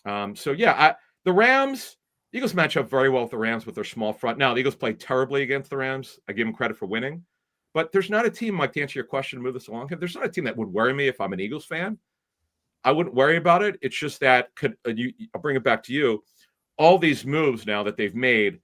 L: The Rams, Eagles match up very well with the Rams with their small front. Now, the Eagles played terribly against the Rams. I give them credit for winning. But there's not a team, Mike, to answer your question, move this along. There's not a team that would worry me if I'm an Eagles fan. I wouldn't worry about it. It's just that I'll bring it back to you. All these moves now that they've made,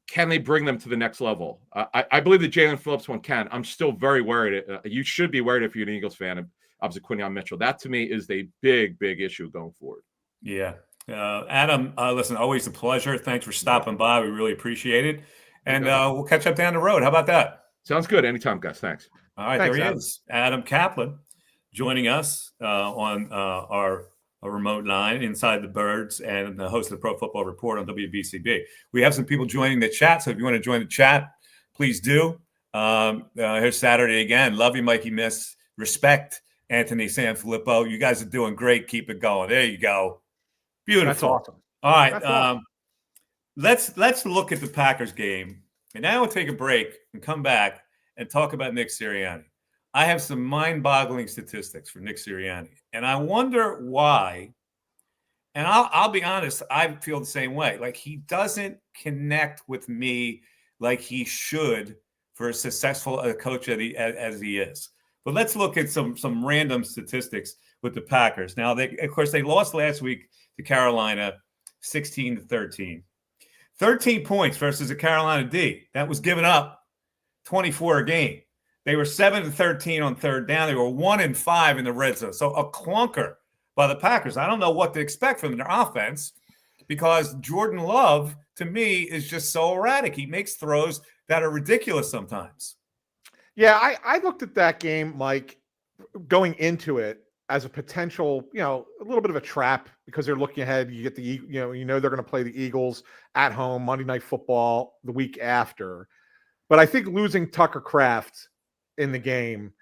L: can they bring them to the next level? I believe the Jalen Phillips one can. I'm still very worried. You should be worried if you're an Eagles fan. Obviously, Quinyon Mitchell. That, to me, is a big, big issue going forward.
A: Yeah. Adam, listen, always a pleasure. Thanks for stopping by. We really appreciate it. And we'll catch up down the road. How about that?
L: Sounds good. Anytime, guys. Thanks.
A: All right. Thanks, there he Adam. Is. Adam Caplan joining us on our remote line inside the Birds and the host of the Pro Football Report on WBCB. We have some people joining the chat. So if you want to join the chat, please do. Here's Saturday again. Love you, Mikey Miss. Respect, Anthony Sanfilippo. You guys are doing great. Keep it going. There you go. Beautiful.
B: That's awesome.
A: All right. Awesome. Let's look at the Packers game. And now we'll take a break and come back and talk about Nick Sirianni. I have some mind-boggling statistics for Nick Sirianni. And I wonder why. And I'll be honest, I feel the same way. Like, he doesn't connect with me like he should for as successful a coach as he is. But let's look at some random statistics with the Packers. Now, of course, they lost last week to Carolina 16-13. 13 points versus the Carolina D. That was given up 24 a game. They were 7-13 on third down. They were 1-5 in the red zone. So a clunker by the Packers. I don't know what to expect from their offense because Jordan Love, to me, is just so erratic. He makes throws that are ridiculous sometimes.
B: Yeah, I looked at that game, Mike, going into it as a potential, a little bit of a trap because they're looking ahead. You get they're going to play the Eagles at home, Monday Night Football the week after. But I think losing Tucker Kraft in the game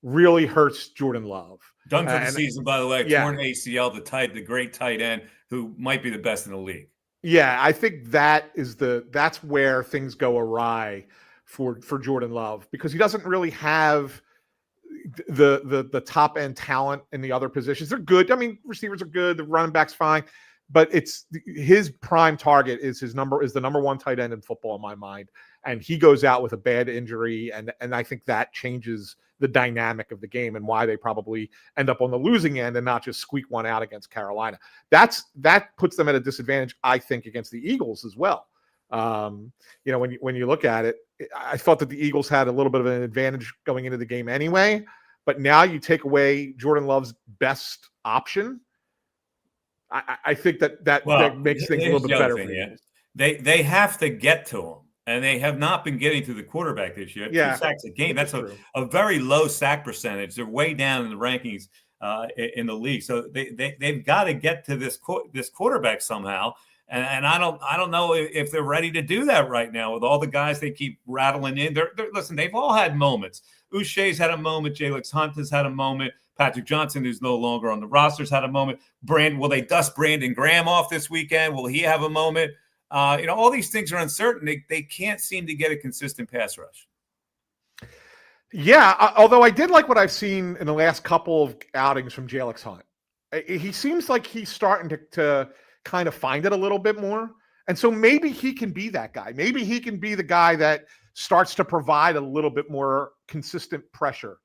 B: really hurts Jordan Love.
A: Done for the season, by the way.
B: Yeah.
A: Torn ACL, the great tight end who might be the best in the league.
B: Yeah, I think that's where things go awry for Jordan Love, because he doesn't really have the top end talent in the other positions. They're good. I mean, receivers are good. The running back's fine, but it's his prime target is the number one tight end in football in my mind. And he goes out with a bad injury. And I think that changes the dynamic of the game and why they probably end up on the losing end and not just squeak one out against Carolina. That puts them at a disadvantage, I think, against the Eagles as well. When you look at it, I thought that the Eagles had a little bit of an advantage going into the game anyway, but now you take away Jordan Love's best option. I think that makes things a little bit better for you.
A: They have to get to him, and they have not been getting to the quarterback this year. 2 sacks a game. That's a very low sack percentage. They're way down in the rankings in the league. So they've got to get to this quarterback somehow. And I don't know if they're ready to do that right now with all the guys they keep rattling in. Listen, they've all had moments. Uche's had a moment. Jalix Hunt has had a moment. Patrick Johnson, who's no longer on the roster, has had a moment. Will they dust Brandon Graham off this weekend? Will he have a moment? All these things are uncertain. They can't seem to get a consistent pass rush.
B: Yeah, although I did like what I've seen in the last couple of outings from Jalix Hunt. He seems like he's starting to kind of find it a little bit more. And so maybe he can be that guy. Maybe he can be the guy that starts to provide a little bit more consistent pressure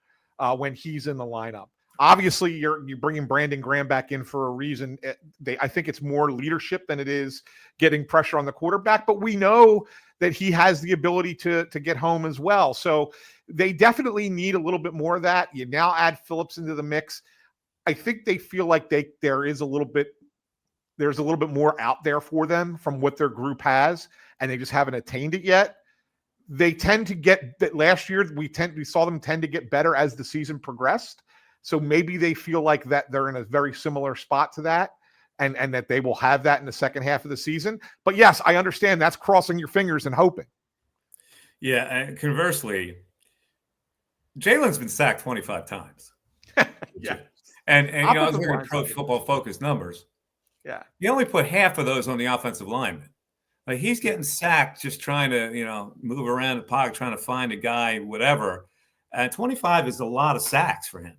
B: when he's in the lineup. Obviously, you're bringing Brandon Graham back in for a reason. I think it's more leadership than it is getting pressure on the quarterback, but we know that he has the ability to get home as well. So they definitely need a little bit more of that. You now add Phillips into the mix. I think they feel like there's a little bit more out there for them from what their group has, and they just haven't attained it yet. They tend to get that last year. We saw them tend to get better as the season progressed. So maybe they feel like that they're in a very similar spot to that, and that they will have that in the second half of the season. But yes, I understand that's crossing your fingers and hoping.
A: Yeah, and conversely, Jalen's been sacked 25 times.
B: Yeah,
A: and I was looking at Pro Football Focus numbers.
B: Yeah,
A: you only put half of those on the offensive lineman. Like, he's getting sacked just trying to move around the pocket, trying to find a guy, whatever. 25 is a lot of sacks for him.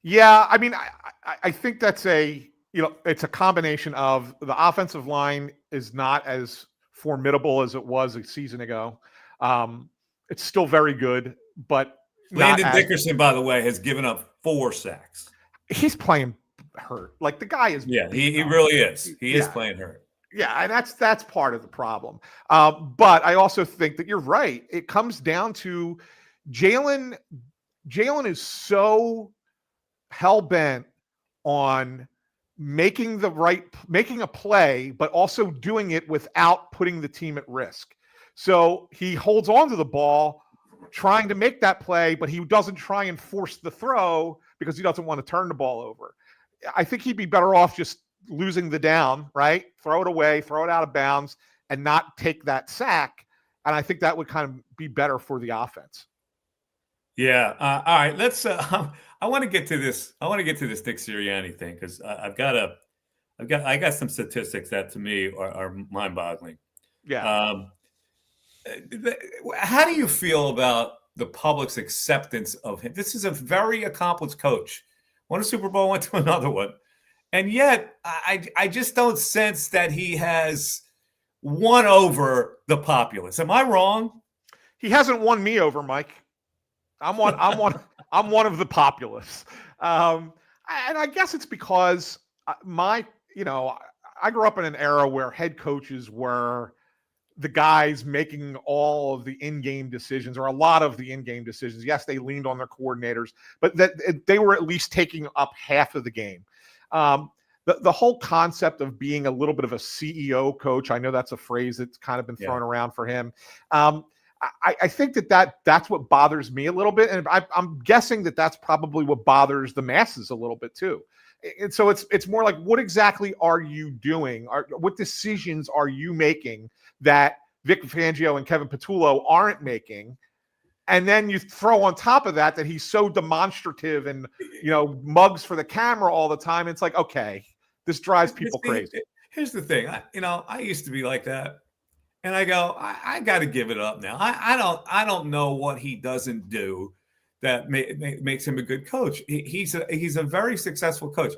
B: Yeah, I mean, I think that's it's a combination of the offensive line is not as formidable as it was a season ago. It's still very good, but
A: Landon Dickerson, by the way, has given up 4 sacks.
B: He's playing hurt. Like, the guy is.
A: Yeah, he really is. He is playing hurt.
B: Yeah, and that's part of the problem. But I also think that you're right. It comes down to Jalen. Jalen is so hell-bent on making a play, but also doing it without putting the team at risk. So he holds on to the ball, trying to make that play, but he doesn't try and force the throw because he doesn't want to turn the ball over. I think he'd be better off just losing the down, right? Throw it away, throw it out of bounds, and not take that sack. And I think that would kind of be better for the offense.
A: Yeah. All right. Let's. I want to get to this. I want to get to this Nick Sirianni thing because I got some statistics that to me are mind-boggling.
B: Yeah.
A: How do you feel about the public's acceptance of him? This is a very accomplished coach. Won a Super Bowl, went to another one, and yet I just don't sense that he has won over the populace. Am I wrong?
B: He hasn't won me over, Mike. I'm one of the populace. And I guess it's because I grew up in an era where head coaches were the guys making all of the in-game decisions, or a lot of the in-game decisions. Yes, they leaned on their coordinators, but that they were at least taking up half of the game. The whole concept of being a little bit of a CEO coach, I know that's a phrase that's kind of been thrown around for him. I think that's what bothers me a little bit. And I'm guessing that's probably what bothers the masses a little bit too. And so it's more like, what exactly are you doing? What decisions are you making that Vic Fangio and Kevin Patullo aren't making And then you throw on top of that he's so demonstrative and, mugs for the camera all the time. It's like, okay, this drives people crazy.
A: Here's the thing. I used to be like that. And I go, I got to give it up now. I don't know what he doesn't do that makes him a good coach. He's a very successful coach.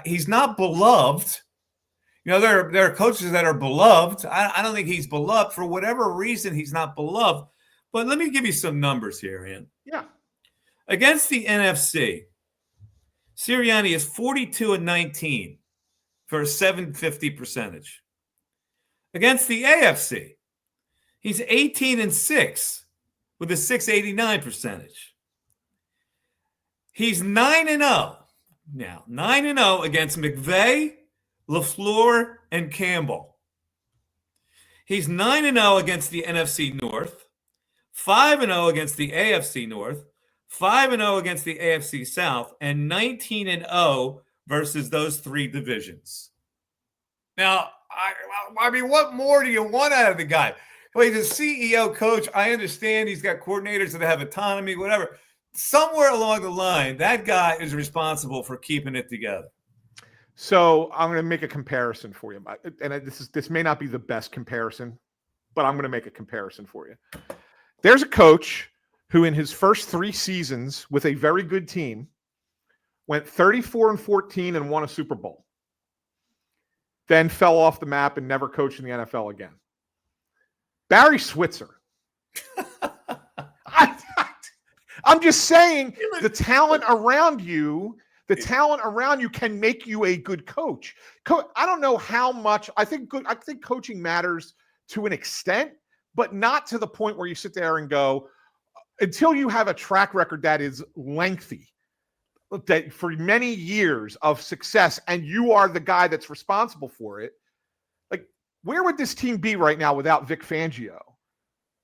A: He's not beloved. There are coaches that are beloved. I don't think he's beloved. For whatever reason, he's not beloved. But let me give you some numbers here, Ian.
B: Yeah.
A: Against the NFC, Sirianni is 42-19 for a 750 percentage. Against the AFC, he's 18-6 with a 689 percentage. He's 9-0 now, 9-0 against McVay, LaFleur, and Campbell. He's 9-0 against the NFC North, 5-0 against the AFC North, 5-0 against the AFC South, and 19-0 versus those three divisions. Now, I mean, what more do you want out of the guy? Well, he's a CEO coach. I understand he's got coordinators that have autonomy, whatever. Somewhere along the line, that guy is responsible for keeping it together.
B: So I'm going to make a comparison for you. And this may not be the best comparison, but I'm going to make a comparison for you. There's a coach who in his first 3 seasons with a very good team went 34-14 and won a Super Bowl. Then fell off the map and never coached in the NFL again. Barry Switzer. I'm just saying the talent around you can make you a good coach. I don't know how much. I think coaching matters to an extent, but not to the point where you sit there and go, until you have a track record that is lengthy, that for many years of success, and you are the guy that's responsible for it. Like, where would this team be right now without Vic Fangio?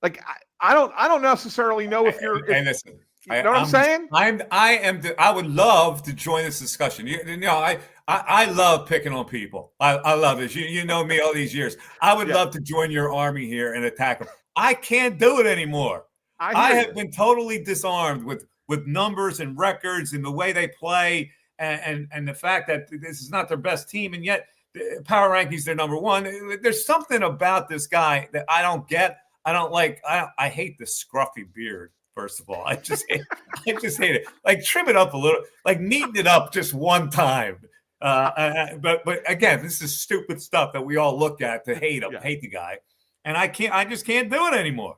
B: Like, I don't necessarily know if you're.
A: Listen,
B: you know what I'm saying?
A: I would love to join this discussion. I love picking on people. I love it. You know me all these years. I would love to join your army here and attack them. I can't do it anymore. I have been totally disarmed with numbers and records and the way they play and the fact that this is not their best team, and yet the power rankings, they're number one. There's something about this guy that I don't get. I don't like. I hate the scruffy beard. First of all, I just hate it. Like, trim it up a little, like neaten it up just one time. But again, this is stupid stuff that we all look at to hate him, hate the guy, and I just can't do it anymore.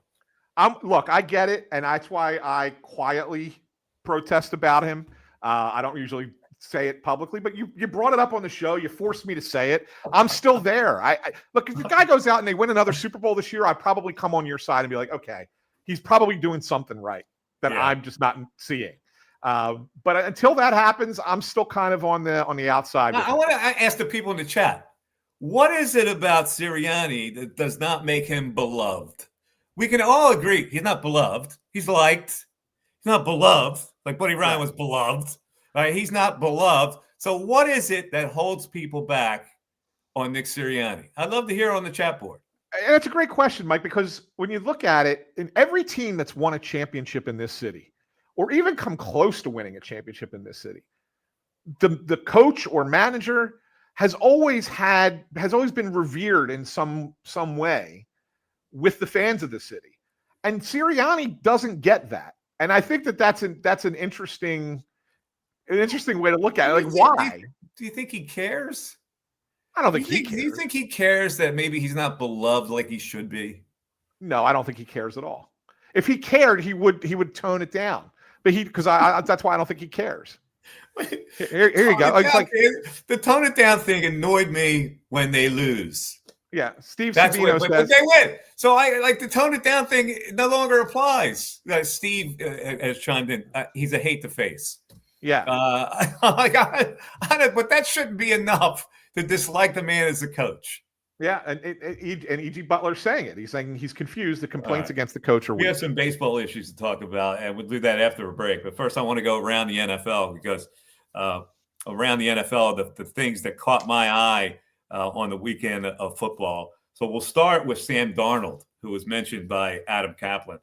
B: Look, I get it, and that's why I quietly protest about him. I don't usually say it publicly, but you brought it up on the show. You forced me to say it. I'm still there. Look, if the guy goes out and they win another Super Bowl this year, I'd probably come on your side and be like, okay, he's probably doing something right that I'm just not seeing. But until that happens, I'm still kind of on the outside.
A: I want to ask the people in the chat, what is it about Sirianni that does not make him beloved? We can all agree he's not beloved. He's liked. He's not beloved. Like Buddy Ryan was beloved. Right? He's not beloved. So what is it that holds people back on Nick Sirianni? I'd love to hear on the chat board.
B: And that's a great question, Mike, because when you look at it, in every team that's won a championship in this city, or even come close to winning a championship in this city, the coach or manager has always been revered in some way with the fans of the city. And Sirianni doesn't get that. And I think that's an interesting way to look at it. Like, why?
A: Do you think he cares?
B: I don't think he cares.
A: Do you think he cares that maybe he's not beloved like he should be?
B: No, I don't think he cares at all. If he cared, he would tone it down. But that's why I don't think he cares. Here you go.
A: The tone it down thing annoyed me when they lose.
B: Yeah, Steve Savino says
A: but they win. So I like the tone it down thing no longer applies. Steve has chimed in. He's a hate to face.
B: Yeah.
A: But that shouldn't be enough to dislike the man as a coach.
B: Yeah, and E.G. Butler's saying it. He's saying he's confused. The complaints against the coach are weak.
A: We have some baseball issues to talk about, and we'll do that after a break. But first, I want to go around the NFL because around the NFL, the things that caught my eye on the weekend of football. So we'll start with Sam Darnold, who was mentioned by Adam Caplan.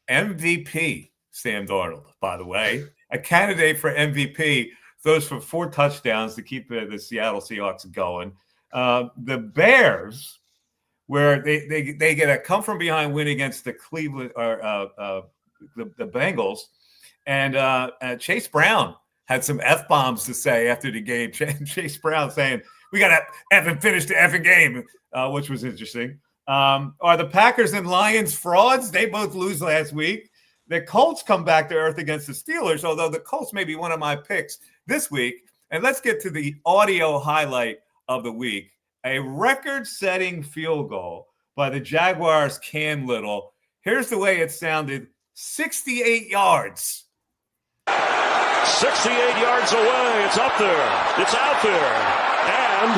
A: MVP Sam Darnold, by the way, a candidate for MVP, throws for 4 touchdowns to keep the Seattle Seahawks going. The Bears, where they get a come from behind win against the Cleveland or the Bengals, and Chase Brown had some F-bombs to say after the game. Chase Brown saying, "We got to effing finish the effing game," which was interesting. Are the Packers and Lions frauds? They both lose last week. The Colts come back to earth against the Steelers, although the Colts may be one of my picks this week. And let's get to the audio highlight of the week. A record-setting field goal by the Jaguars' Cam Little. Here's the way it sounded: 68 yards.
M: 68 yards away. It's up there. It's out there. And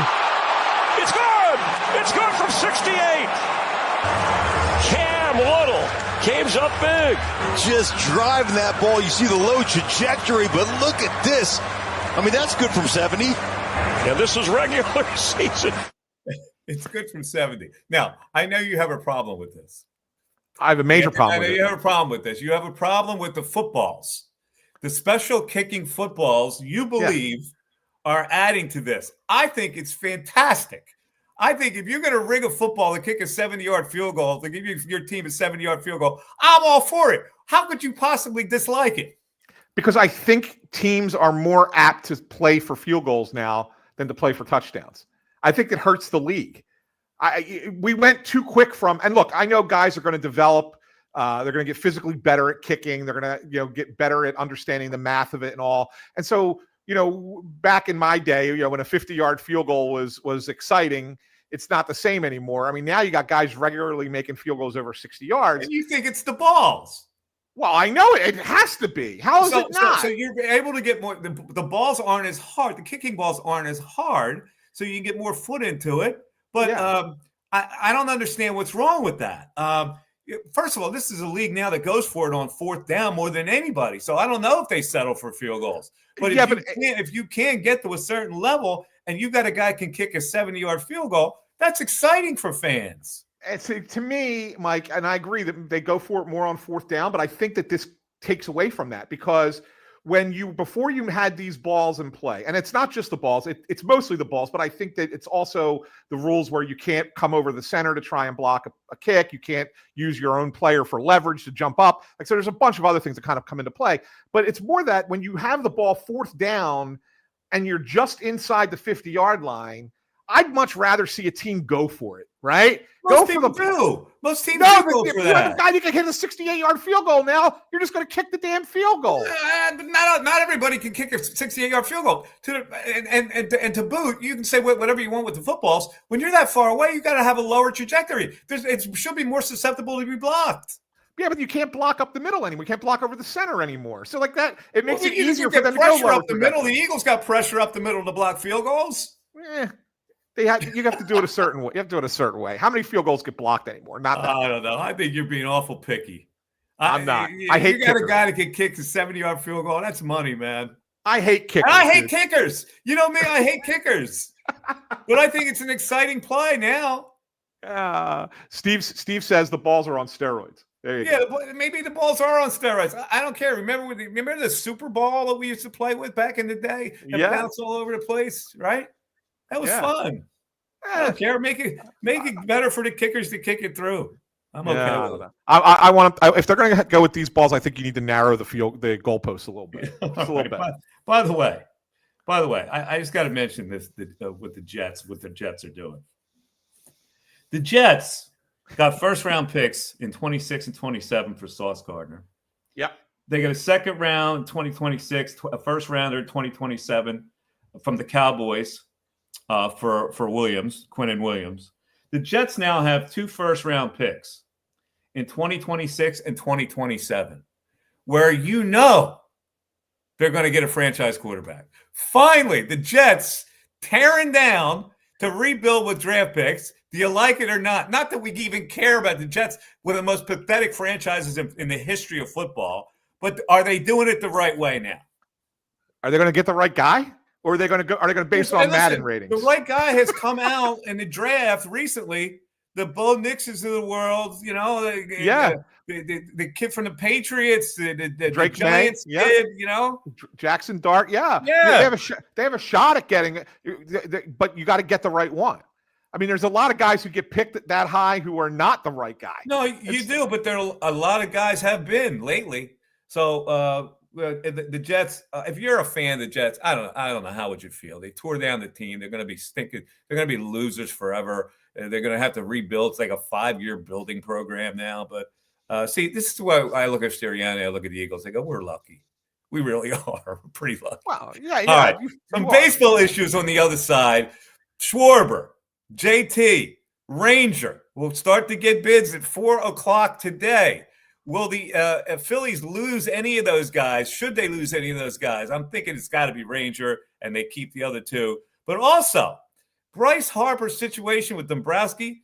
M: it's good. It's good from 68. Cam Little comes up big.
N: Just driving that ball. You see the low trajectory, but look at this. I mean, that's good from 70.
M: And this is regular season.
A: It's good from 70. Now, I know you have a problem with this.
B: I have a major problem
A: with it. You have a problem with this. You have a problem with the footballs. The special kicking footballs, you believe, are adding to this. I think it's fantastic. I think if you're going to rig a football to kick a 70-yard field goal, to give your team a 70-yard field goal, I'm all for it. How could you possibly dislike it?
B: Because I think teams are more apt to play for field goals now than to play for touchdowns. I think it hurts the league. We went too quick and look, I know guys are going to develop. They're going to get physically better at kicking. They're going to, get better at understanding the math of it and all. And so, back in my day, when a 50-yard field goal was exciting, it's not the same anymore. I mean, now you got guys regularly making field goals over 60 yards.
A: And you think it's the balls.
B: Well, I know it has to be. How is it not?
A: So you're able to get more. The balls aren't as hard. The kicking balls aren't as hard, so you can get more foot into it. But I don't understand what's wrong with that. First of all, this is a league now that goes for it on 4th down more than anybody. So I don't know if they settle for field goals. But if you can't get to a certain level and you got a guy can kick a 70-yard field goal, that's exciting for fans.
B: To me, Mike, and I agree that they go for it more on 4th down, but I think that this takes away from that because before you had these balls in play, and it's not just the balls, it's mostly the balls, but I think that it's also the rules where you can't come over the center to try and block a kick. You can't use your own player for leverage to jump up. So there's a bunch of other things that kind of come into play, but it's more that when you have the ball 4th down and you're just inside the 50-yard line, I'd much rather see a team go for it, right?
A: Most teams do. Most teams do go for that.
B: Guy you can hit a 68-yard field goal now, you're just going to kick the damn field goal.
A: Not everybody can kick a 68-yard field goal. And to boot, you can say whatever you want with the footballs. When you're that far away, you got to have a lower trajectory. It should be more susceptible to be blocked.
B: Yeah, but you can't block up the middle anymore. You can't block over the center anymore. So like that, it makes it easier for them to go
A: pressure up the middle. The Eagles got pressure up the middle to block field goals.
B: You have to do it a certain way. You have to do it a certain way. How many field goals get blocked anymore? Not that.
A: I don't know. I think you're being awful picky.
B: I'm not. I hate
A: you got kickers. A guy that can kick a 70-yard field goal. That's money, man.
B: I hate kickers.
A: And I hate kickers. You know me. I hate kickers. But I think it's an exciting play now.
B: Steve says the balls are on steroids. There you go.
A: Maybe the balls are on steroids. I don't care. Remember the Super Bowl that we used to play with back in the day? Bounce all over the place, right? That was fun. I don't care. Make it better for the kickers to kick it through. I'm okay with it.
B: I want to. If they're going to go with these balls, I think you need to narrow the goalposts a little bit. Just a little bit.
A: By the way, I just got to mention this with the Jets, what the Jets are doing. The Jets got first-round picks in 26 and 27 for Sauce Gardner.
B: Yep.
A: They got a second round in 2026, a first rounder in 2027 from the Cowboys. For Quinnen Williams. The Jets now have 2 first-round picks in 2026 and 2027, where they're going to get a franchise quarterback. Finally, the Jets tearing down to rebuild with draft picks. Do you like it or not? Not that we even care about the Jets, one of the most pathetic franchises in the history of football, but are they doing it the right way now?
B: Are they going to get the right guy? Or are they going to base it on Madden ratings?
A: The right guy has come out in the draft recently the Bo Nixes of the world, the kid from the Patriots, the
B: Drake
A: Giants
B: May,
A: kid,
B: Jackson Dart,
A: Yeah.
B: They have a shot at getting it, but you got to get the right one. I mean, there's a lot of guys who get picked that high who are not the right guy.
A: No, you do, but there are a lot of guys have been lately. So the Jets, if you're a fan of the Jets, I don't know how would you feel. They tore down the team. They're going to be stinking. They're going to be losers forever. They're going to have to rebuild. It's like a 5-year building program now. But see, this is why I look at Sirianni. I look at the Eagles. I go, we're lucky. We really are. We're pretty lucky.
B: Wow. Yeah.
A: All right. Some baseball issues on the other side. Schwarber, JT, Ranger will start to get bids at 4:00 today. Will the Phillies lose any of those guys? Should they lose any of those guys? I'm thinking it's got to be Ranger, and they keep the other two. But also, Bryce Harper's situation with Dombrowski.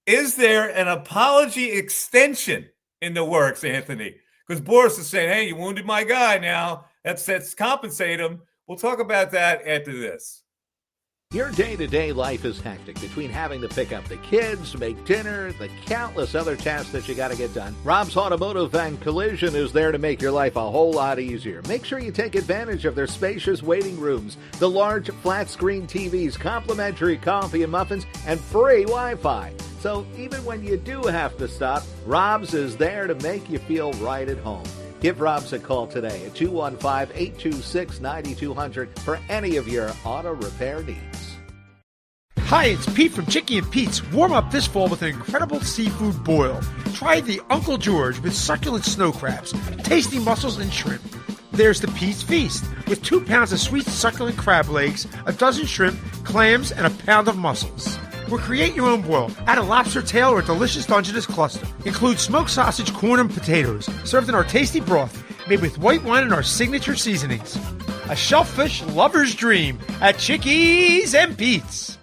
A: Is there an apology extension in the works, Anthony? Because Boris is saying, hey, you wounded my guy now. Let's compensate him. We'll talk about that after this.
H: Your day-to-day life is hectic between having to pick up the kids, make dinner, the countless other tasks that you got to get done. Rob's Automotive and Collision is there to make your life a whole lot easier. Make sure you take advantage of their spacious waiting rooms, the large flat-screen TVs, complimentary coffee and muffins, and free Wi-Fi. So even when you do have to stop, Rob's is there to make you feel right at home. Give Rob's a call today at 215-826-9200 for any of your auto repair needs.
J: Hi, it's Pete from Chicky and Pete's. Warm up this fall with an incredible seafood boil. Try the Uncle George with succulent snow crabs, tasty mussels, and shrimp. There's the Pete's Feast with 2 pounds of sweet succulent crab legs, a dozen shrimp, clams, and a pound of mussels. Or create your own boil. Add a lobster tail or a delicious Dungeness cluster. Include smoked sausage, corn, and potatoes, served in our tasty broth, made with white wine and our signature seasonings. A shellfish lover's dream at Chickies and Pete's.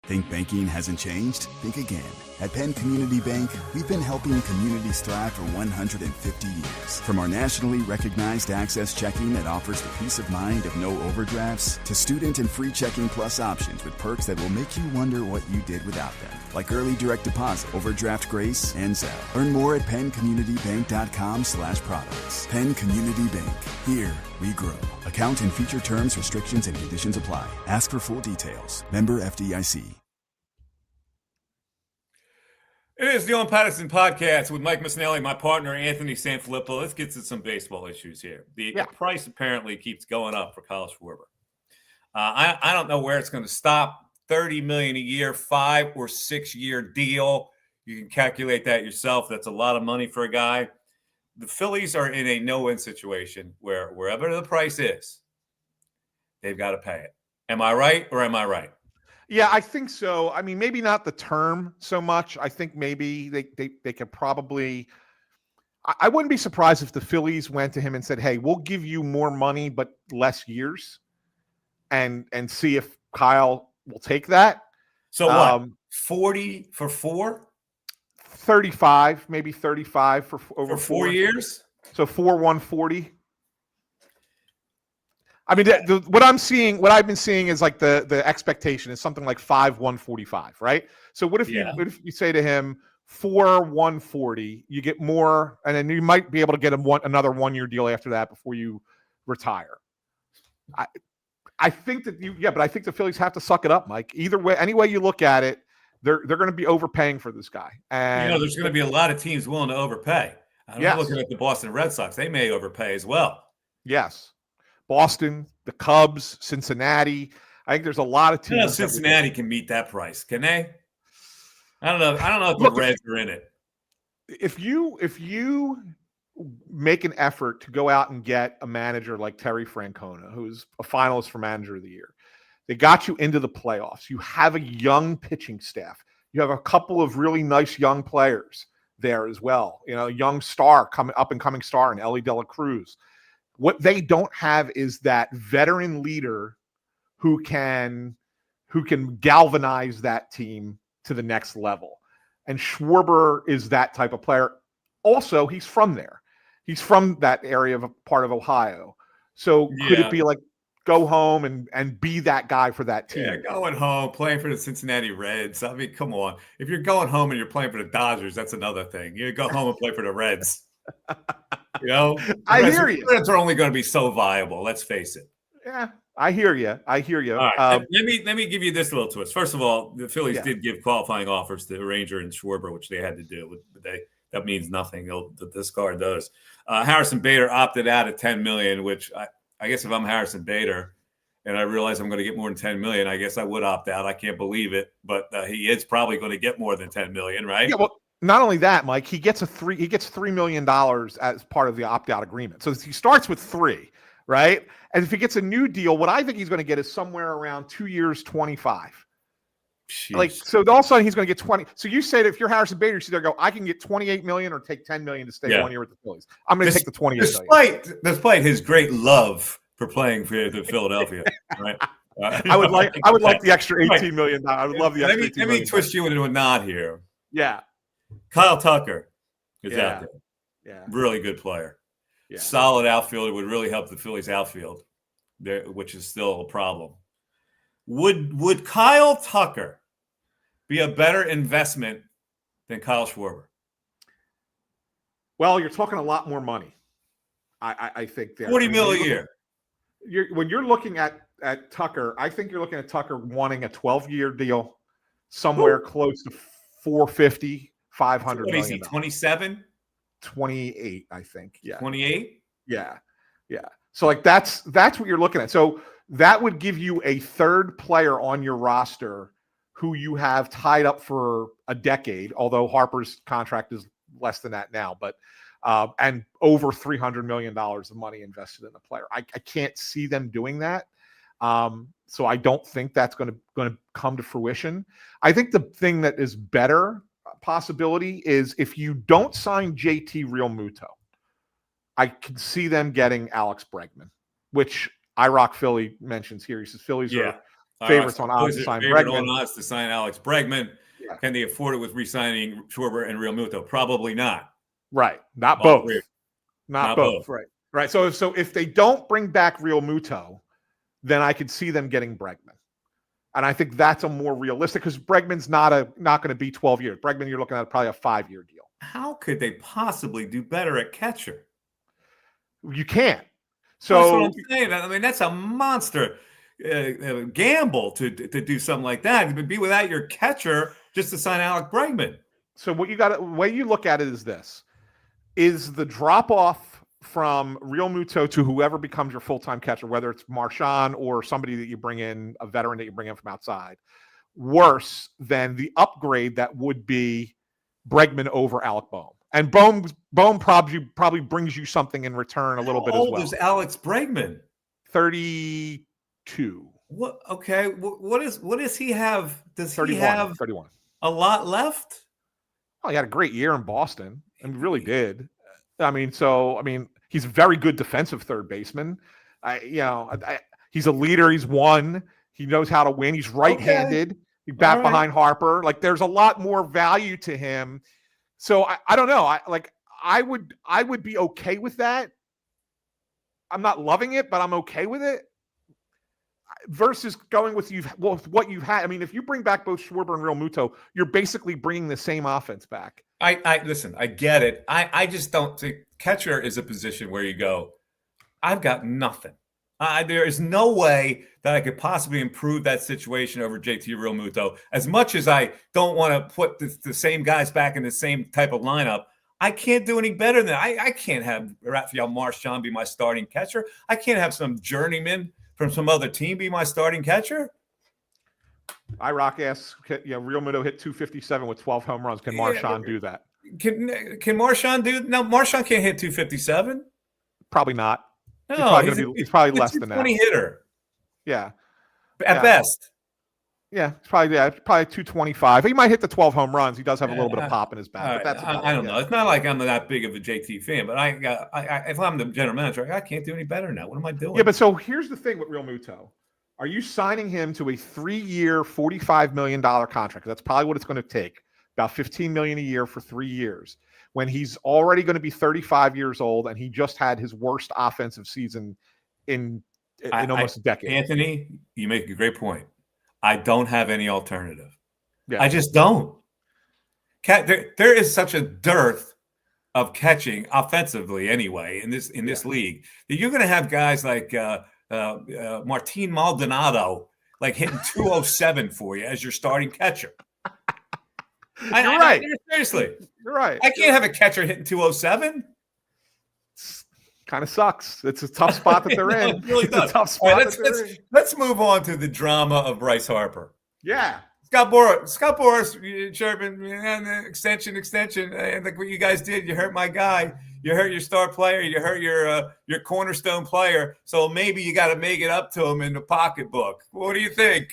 I: Think banking hasn't changed? Think again. At Penn Community Bank, we've been helping communities thrive for 150 years. From our nationally recognized Access Checking that offers the peace of mind of no overdrafts, to student and free checking plus options with perks that will make you wonder what you did without them, like early direct deposit, overdraft grace, and Zelle. Learn more at PennCommunityBank.com/products. Penn Community Bank. Here we grow. Account and feature terms, restrictions, and conditions apply. Ask for full details. Member FDIC.
A: It is the Pattison Podcast with Mike Missinelli, my partner, Anthony Sanfilippo. Let's get to some baseball issues here. The price apparently keeps going up for Kyle Schwarber. I don't know where it's going to stop. $30 million a year, 5 or 6 year deal. You can calculate that yourself. That's a lot of money for a guy. The Phillies are in a no-win situation where wherever the price is, they've got to pay it. Am I right or am I right?
B: Yeah, I think so. I mean, maybe not the term so much. I think maybe they could probably – I wouldn't be surprised if the Phillies went to him and said, hey, we'll give you more money but less years and see if Kyle will take that.
A: So what, 40 for 4?
B: 35, maybe 35 for over
A: for 4 years?
B: So 140. I mean, what I've been seeing is like the expectation is something like 145, right? So what if you say to him 140, you get more, and then you might be able to get another 1 year deal after that before you retire. I think that but I think the Phillies have to suck it up, Mike. Either way, any way you look at it, they're going to be overpaying for this guy. And
A: there's going to be a lot of teams willing to overpay. I'm looking at the Boston Red Sox; they may overpay as well.
B: Yes. Boston, the Cubs, Cincinnati. I think there's a lot of teams.
A: Cincinnati can meet that price, can they? I don't know if the Reds are in it.
B: If you make an effort to go out and get a manager like Terry Francona, who's a finalist for Manager of the Year, they got you into the playoffs. You have a young pitching staff. You have a couple of really nice young players there as well. A young star, up and coming star in Ellie De La Cruz. What they don't have is that veteran leader who can galvanize that team to the next level. And Schwarber is that type of player. Also, he's from there. He's from that area of a part of Ohio. So could it be like go home and be that guy for that team.
A: Yeah, going home, playing for the Cincinnati Reds. I mean, come on. If you're going home and you're playing for the Dodgers, that's another thing. You go home and play for the Reds. You know,
B: I hear you.
A: The Reds are only going to be so viable. Let's face it.
B: Yeah, I hear you. All
A: right, let me give you this little twist. First of all, the Phillies did give qualifying offers to Ranger and Schwarber, which they had to do. But that means nothing. They'll discard those. Harrison Bader opted out at $10 million, which I guess if I'm Harrison Bader and I realize I'm going to get more than $10 million, I guess I would opt out. I can't believe it, but he is probably going to get more than $10 million, right?
B: Yeah. Well, not only that, Mike, he gets $3 million as part of the opt-out agreement. So he starts with 3, right? And if he gets a new deal, what I think he's going to get is somewhere around 2 years, 25.
A: Jeez.
B: Like, so all of a sudden he's going to get 20. So you say that if you're Harrison Bader, you sit there and go, I can get 28 million or take 10 million to stay 1 year with the Phillies. I'm going to take the 28 million.
A: Despite his great love for playing for Philadelphia, right?
B: I would like the extra 18 million. I would love the extra 18 million.
A: Let me twist you into a knot here.
B: Yeah.
A: Kyle Tucker is out there.
B: Yeah.
A: Really good player.
B: Yeah.
A: Solid outfielder, would really help the Phillies outfield, which is still a problem. Would Kyle Tucker be a better investment than Kyle Schwarber?
B: Well, you're talking a lot more money. I think there.
A: $40 million a year.
B: When you're looking at Tucker, I think you're looking at Tucker wanting a 12-year deal, somewhere close to 450, 500
A: What
B: million.
A: is he, 27?
B: 28, I think. Yeah.
A: 28?
B: Yeah. So like that's what you're looking at. So that would give you a third player on your roster who you have tied up for a decade, although Harper's contract is less than that now, but and over $300 million of money invested in a player. I can't see them doing that. So I don't think that's going to come to fruition. I think the thing that is better possibility is if you don't sign JT Realmuto, I can see them getting Alex Bregman, which IROC Philly mentions here. He says Phillies are favorites on odds to sign Bregman.
A: On odds to sign Alex Bregman. Yeah. Can they afford it with re-signing Schwarber and Realmuto? Probably not.
B: Right. Not both. Not both. Right. So if they don't bring back Realmuto, then I could see them getting Bregman. And I think that's a more realistic, because Bregman's not going to be 12 years. Bregman, you're looking at probably a 5-year deal.
A: How could they possibly do better at catcher?
B: You can't. So
A: that's what I'm saying. I mean, that's a monster gamble to do something like that. To be without your catcher just to sign Alex Bregman.
B: So the way you look at it is this: is the drop off from Realmuto to whoever becomes your full-time catcher, whether it's Marchand or somebody that you bring in, a veteran that you bring in from outside, worse than the upgrade that would be Bregman over Alec Boehm? And Boehm probably brings you something in return a little bit as well.
A: How old is Alex Bregman?
B: 32.
A: What? Okay. What does he have? Does
B: 31,
A: he have
B: 31.
A: A lot left?
B: Oh, he had a great year in Boston. I mean, really did. He's a very good defensive third baseman. He's a leader. He's won. He knows how to win. He's right-handed. Okay. He's back behind Harper. Like, there's a lot more value to him. So I don't know. I would be okay with that. I'm not loving it, but I'm okay with it. Versus going with what you've had. I mean, if you bring back both Schwarber and Realmuto, you're basically bringing the same offense back.
A: I listen. I get it. I just don't think catcher is a position where you go, I've got nothing. There is no way that I could possibly improve that situation over JT Realmuto. As much as I don't want to put the same guys back in the same type of lineup, I can't do any better than that. I can't have Rafael Marchand be my starting catcher. I can't have some journeyman from some other team be my starting catcher.
B: IROC asks, Realmuto hit 257 with 12 home runs. Can Marchand do that?
A: Can Marchand do? No, Marchand can't hit 257.
B: Probably not.
A: No,
B: he's probably less than that.
A: 20 hitter.
B: Yeah.
A: At best.
B: Yeah, it's probably 225. He might hit the 12 home runs. He does have a little bit of pop in his back. But that's
A: I don't know. It's not like I'm that big of a JT fan, but if I'm the general manager, I can't do any better now. What am I doing?
B: Yeah, but so here's the thing with Realmuto. Are you signing him to a 3-year, $45 million contract? That's probably what it's going to take. About $15 million a year for 3 years. When he's already going to be 35 years old and he just had his worst offensive season in in almost a decade.
A: Anthony, you make a great point. I don't have any alternative.
B: Yeah.
A: I just don't. There is such a dearth of catching offensively anyway in this league that you're going to have guys like Martin Maldonado like hitting 207 for you as your starting catcher.
B: You're right.
A: Seriously.
B: You're right.
A: I can't have a catcher hitting 207.
B: Kind of sucks. It's a tough spot that they're in.
A: It really does.
B: It's a tough spot
A: let's move on to the drama of Bryce Harper.
B: Yeah.
A: Scott Boras, Sherman, extension. And look what you guys did. You hurt my guy. You hurt your star player. You hurt your cornerstone player. So maybe you got to make it up to him in the pocketbook. What do you think?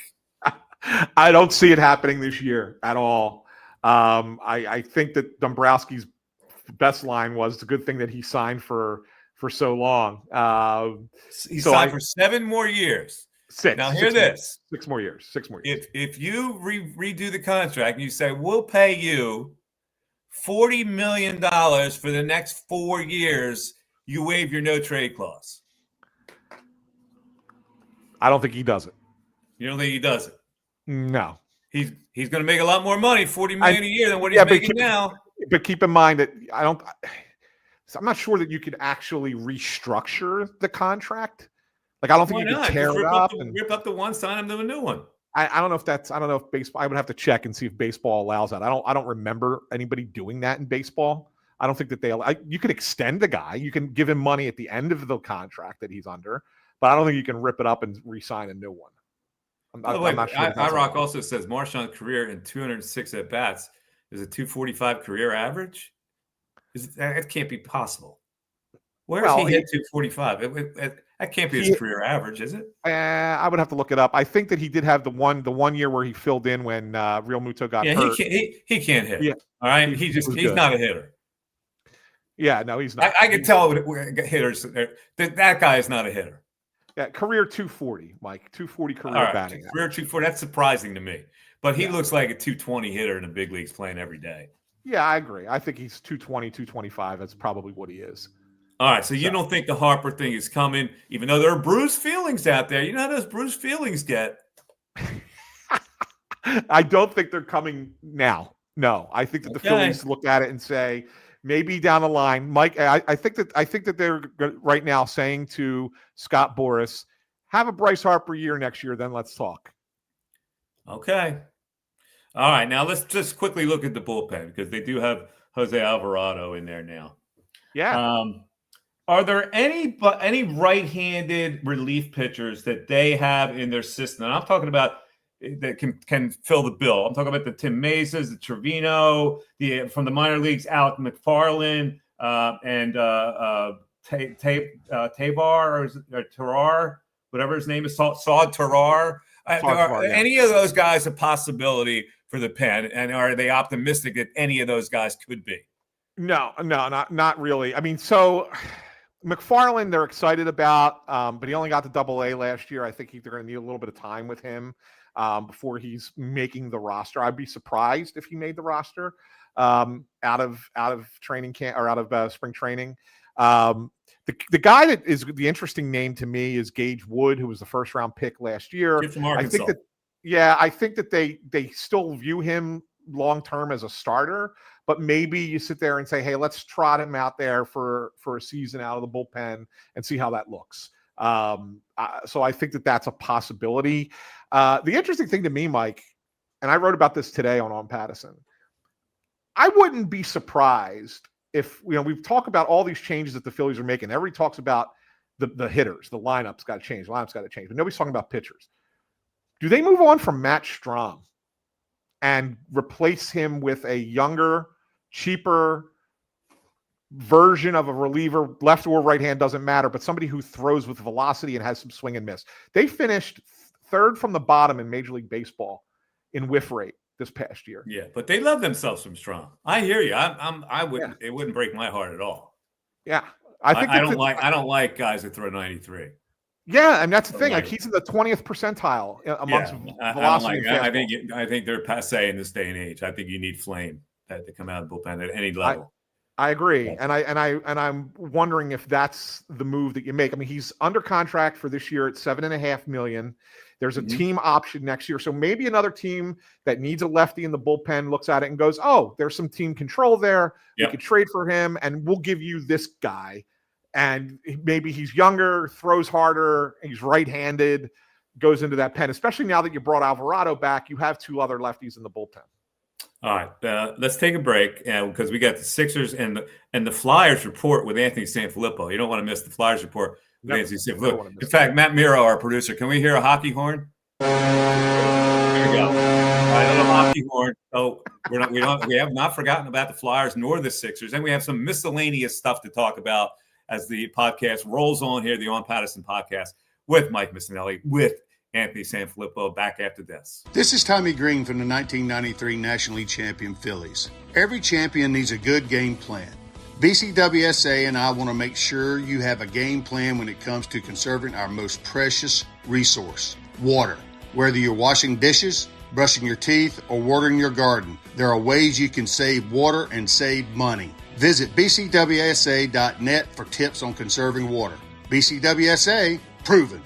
B: I don't see it happening this year at all. I think that Dombrowski's best line was it's a good thing that he signed for so long.
A: He signed for 7 more years.
B: 6.
A: Now hear this:
B: 6 more years. 6 more years.
A: If you redo the contract and you say we'll pay you $40 million for the next 4 years, you waive your no trade clause.
B: I don't think he does it.
A: You don't think he does it?
B: No.
A: He's going to make a lot more money, $40 million a year, than what he's making now.
B: But keep in mind that I'm not sure that you could actually restructure the contract. Like, I don't think you could tear it up and
A: rip up the one, sign him to a new one.
B: I don't know if baseball. I would have to check and see if baseball allows that. I don't remember anybody doing that in baseball. I don't think that you can extend the guy. You can give him money at the end of the contract that he's under, but I don't think you can rip it up and re-sign a new one. I'm not sure.
A: IROC also says Marshawn's career in 206 at bats is a 245 career average. That can't be possible. Where has he hit 245? That can't be his career average, is it?
B: I would have to look it up. I think that he did have the one year where he filled in when Real Muto got hurt.
A: He can't hit.
B: Yeah.
A: All right. He's not a hitter.
B: Yeah, no, he's not.
A: I can tell hitters that guy is not a hitter.
B: Yeah, career 240, Mike. 240 career batting.
A: Career 240. That's surprising to me. But he looks like a 220 hitter in the big leagues playing every day.
B: Yeah, I agree. I think he's 220, 225. That's probably what he is.
A: All right, so you don't think the Harper thing is coming, even though there are bruised feelings out there. You know how those bruised feelings get.
B: I don't think they're coming now. No, I think that the Phillies look at it and say maybe down the line, Mike. I think that they're right now saying to Scott Boras, have a Bryce Harper year next year, then let's talk.
A: Okay. All right, now let's just quickly look at the bullpen because they do have Jose Alvarado in there now.
B: Yeah.
A: Are there any right-handed relief pitchers that they have in their system? And I'm talking about that can fill the bill. I'm talking about the Tim Mazes, the Trevino, from the minor leagues, Alec McFarland, and Tabar or Tarar, whatever his name is, Saad Tarar. Are any of those guys a possibility for the pen? And are they optimistic that any of those guys could be?
B: No, not really. I mean, so McFarland, they're excited about, but he only got to Double-A last year. I think they're going to need a little bit of time with him before he's making the roster. I'd be surprised if he made the roster out of training camp or out of spring training. The guy that is the interesting name to me is Gage Wood, who was the first round pick last year.
A: From Arkansas.
B: I think that they still view him long term as a starter, but maybe you sit there and say, hey, let's trot him out there for a season out of the bullpen and see how that looks. So I think that that's a possibility. The interesting thing to me, Mike, and I wrote about this today on Pattison, I wouldn't be surprised if, we've talked about all these changes that the Phillies are making. Everybody talks about the hitters, the lineup's got to change, but nobody's talking about pitchers. Do they move on from Matt Strahm and replace him with a younger, cheaper version of a reliever, left or right hand, doesn't matter, but somebody who throws with velocity and has some swing and miss? They finished third from the bottom in Major League Baseball in whiff rate this past year.
A: Yeah, but they love themselves from Strahm. I hear you. It wouldn't break my heart at all.
B: Yeah.
A: I don't like guys that throw 93.
B: Yeah, and that's the thing. Like, he's in the 20th percentile amongst velocity.
A: I think they're passé in this day and age. I think you need flame to come out of the bullpen at any level.
B: I agree, and I'm wondering if that's the move that you make. I mean, he's under contract for this year at $7.5 million. There's a team option next year, so maybe another team that needs a lefty in the bullpen looks at it and goes, "Oh, there's some team control there. We could trade for him, and we'll give you this guy." And maybe he's younger, throws harder, he's right-handed, goes into that pen. Especially now that you brought Alvarado back, you have two other lefties in the bullpen.
A: All right, let's take a break because we got the Sixers and the Flyers report with Anthony Sanfilippo. You don't want to miss the Flyers report with Anthony Sanfilippo. In fact, Matt Miro, our producer, can we hear a hockey horn? Here we go. All right, a little hockey horn. So we have not forgotten about the Flyers nor the Sixers, and we have some miscellaneous stuff to talk about as the podcast rolls on here, the On Pattison podcast with Mike Missinelli, with Anthony Sanfilippo. Back after this.
K: This is Tommy Green from the 1993 National League champion Phillies. Every champion needs a good game plan. BCWSA and I want to make sure you have a game plan when it comes to conserving our most precious resource, water. Whether you're washing dishes, brushing your teeth, or watering your garden, there are ways you can save water and save money. Visit bcwsa.net for tips on conserving water. BCWSA, proven.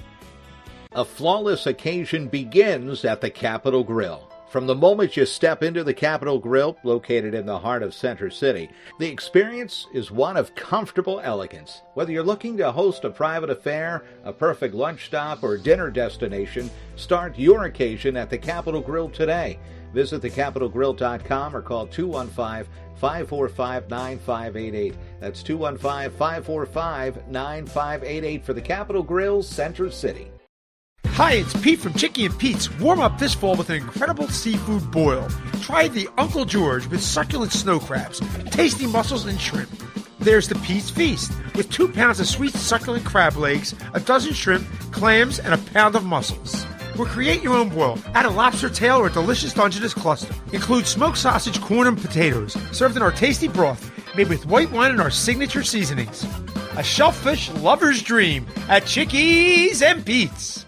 H: A flawless occasion begins at the Capitol Grill. From the moment you step into the Capitol Grill, located in the heart of Center City, the experience is one of comfortable elegance. Whether you're looking to host a private affair, a perfect lunch stop, or dinner destination, start your occasion at the Capitol Grill today. Visit thecapitolgrill.com or call 215-545-9588. That's 215-545-9588 for the Capitol Grill, Center City.
J: Hi, it's Pete from Chicky and Pete's. Warm up this fall with an incredible seafood boil. Try the Uncle George with succulent snow crabs, tasty mussels, and shrimp. There's the Pete's Feast with 2 pounds of sweet succulent crab legs, a dozen shrimp, clams, and a pound of mussels. Or create your own boil. Add a lobster tail or a delicious Dungeness cluster. Include smoked sausage, corn, and potatoes, served in our tasty broth, made with white wine and our signature seasonings. A shellfish lover's dream at Chickies and Pete's.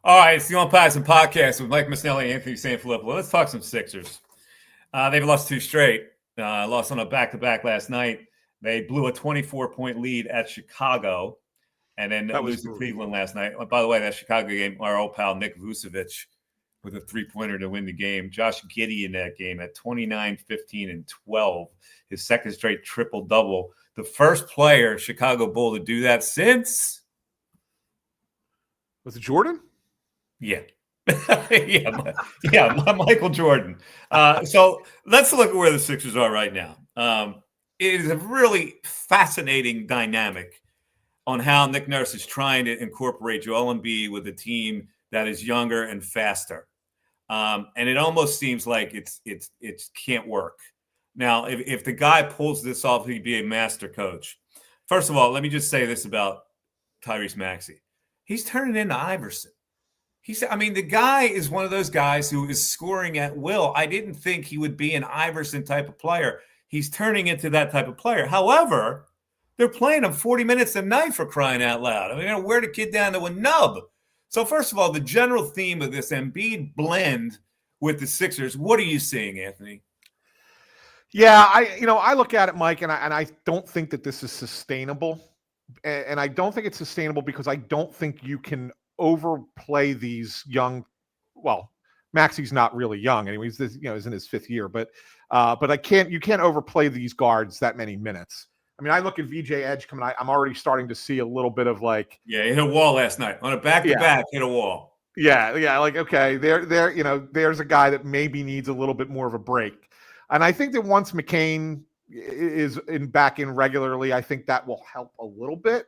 A: All right, it's the On Pattison podcast with Mike Missinelli and Anthony Sanfilippo. Let's talk some Sixers. They've lost 2 straight. Lost on a back-to-back last night. They blew a 24-point lead at Chicago, and then lose to Cleveland last night. By the way, that Chicago game, our old pal Nick Vucevic with a 3-pointer to win the game. Josh Giddey in that game at 29, 15, and 12. His second straight triple-double. The first player, Chicago Bull, to do that since...
B: Was it Jordan?
A: Yeah. Michael Jordan. So let's look at where the Sixers are right now. It is a really fascinating dynamic on how Nick Nurse is trying to incorporate Joel Embiid with a team that is younger and faster. And it almost seems like it can't work. Now, if the guy pulls this off, he'd be a master coach. First of all, let me just say this about Tyrese Maxey. He's turning into Iverson. The guy is one of those guys who is scoring at will. I didn't think he would be an Iverson type of player. He's turning into that type of player. However, they're playing him 40 minutes a night, for crying out loud. I mean, wear the kid down to a nub. So first of all, the general theme of this Embiid blend with the Sixers, what are you seeing, Anthony?
B: Yeah, I look at it, Mike, and I don't think that this is sustainable. And I don't think it's sustainable because I don't think you can overplay these young. Well, Maxey's not really young, and he's in his 5th year, but you can't overplay these guards that many minutes. I mean, I look at VJ Edge coming. I'm already starting to see a little bit of like.
A: Yeah, he hit a wall last night on a back-to-back. Hit a wall.
B: Yeah. Like, okay, there's a guy that maybe needs a little bit more of a break, and I think that once McCain is back in regularly, I think that will help a little bit.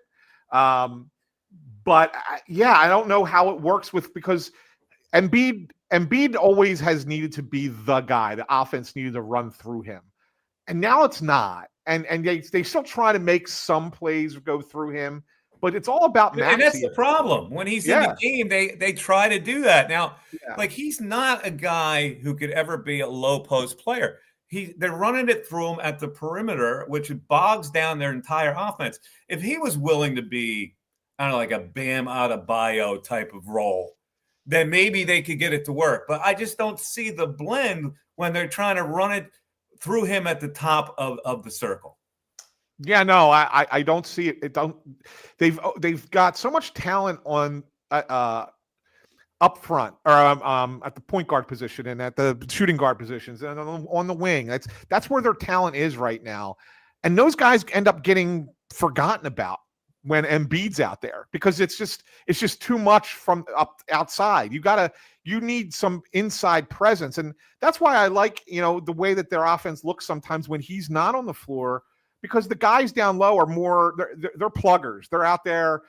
B: But I don't know how it works because Embiid always has needed to be the guy. The offense needed to run through him, and now it's not. And they still try to make some plays go through him, but it's all about Maxey.
A: And that's the problem. When he's in the game, they try to do that. Now, like, he's not a guy who could ever be a low post player. They're running it through him at the perimeter, which bogs down their entire offense. If he was willing to be, I don't know, like a Bam Adebayo type of role, then maybe they could get it to work. But I just don't see the blend when they're trying to run it threw him at the top of the circle.
B: Yeah, no, I don't see it. They've got so much talent on up front, or at the point guard position and at the shooting guard positions and on the wing. That's where their talent is right now, and those guys end up getting forgotten about when Embiid's out there because it's just too much from outside. You need some inside presence, and that's why I like the way that their offense looks sometimes when he's not on the floor. Because the guys down low are more, they're pluggers. They're out there,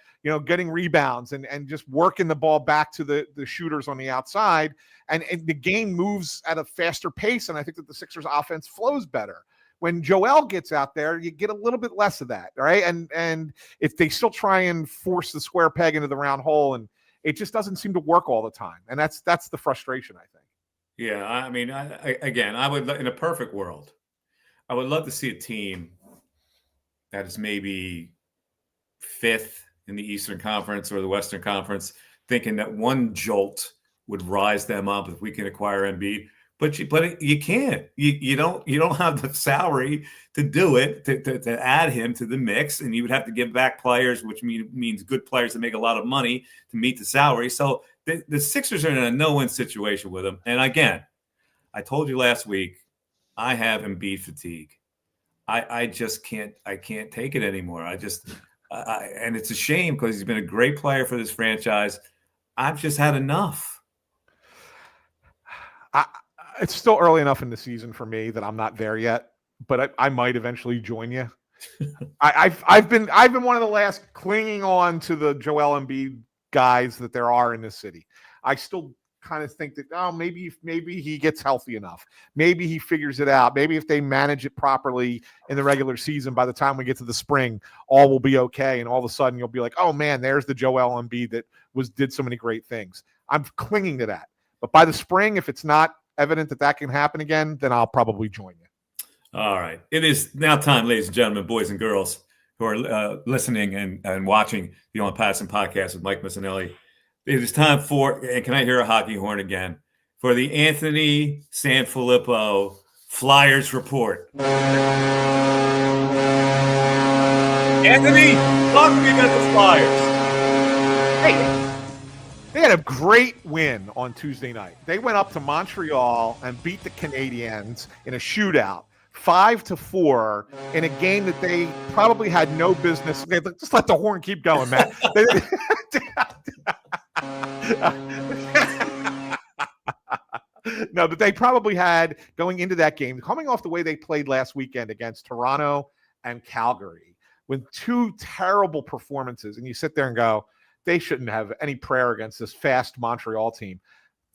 B: getting rebounds and just working the ball back to the shooters on the outside. And the game moves at a faster pace. And I think that the Sixers offense flows better. When Joel gets out there, you get a little bit less of that, right? And if they still try and force the square peg into the round hole, and it just doesn't seem to work all the time. And that's the frustration, I think.
A: Yeah, I mean, I would, in a perfect world, I would love to see a team that is maybe fifth in the Eastern Conference or the Western Conference, thinking that one jolt would rise them up if we can acquire Embiid. But you can't. You don't have the salary to do it, to add him to the mix, and you would have to give back players, which means good players that make a lot of money to meet the salary. So the Sixers are in a no-win situation with him. And again, I told you last week, I have Embiid fatigue. I just can't. I can't take it anymore. And it's a shame because he's been a great player for this franchise. I've just had enough.
B: It's still early enough in the season for me that I'm not there yet, but I might eventually join you. I've been one of the last clinging on to the Joel Embiid guys that there are in this city. I still kind of think that maybe he gets healthy enough. Maybe he figures it out. Maybe if they manage it properly in the regular season, by the time we get to the spring, all will be okay. And all of a sudden you'll be like, oh man, there's the Joel Embiid that did so many great things. I'm clinging to that. But by the spring, if it's not evident that can happen again, then I'll probably join you.
A: All right. It is now time, ladies and gentlemen, boys and girls who are listening and watching the On Pattison podcast with Mike Missanelli. It is time for, and can I hear a hockey horn again, for the Anthony Sanfilippo Flyers Report. Anthony, talk to me about the Flyers.
B: Hey, they had a great win on Tuesday night. They went up to Montreal and beat the Canadiens in a shootout, 5-4, in a game that they probably had no business. Just let the horn keep going, Matt. No, but they probably had, going into that game, coming off the way they played last weekend against Toronto and Calgary, with two terrible performances, and you sit there and go, they shouldn't have any prayer against this fast Montreal team.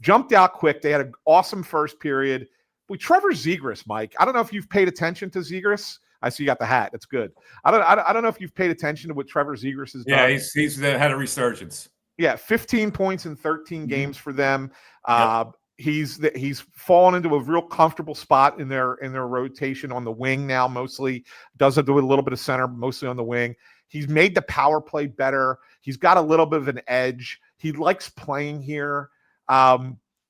B: Jumped out quick. They had an awesome first period. With Trevor Zegras, Mike, I don't know if you've paid attention to Zegras. I see you got the hat. That's good. I don't know if you've paid attention to what Trevor Zegras has done.
A: Yeah, he's had a resurgence.
B: Yeah, 15 points in 13 games for them. He's fallen into a real comfortable spot in their rotation on the wing now. Mostly does do a little bit of center, mostly on the wing. He's made the power play better. He's got a little bit of an edge. He likes playing here.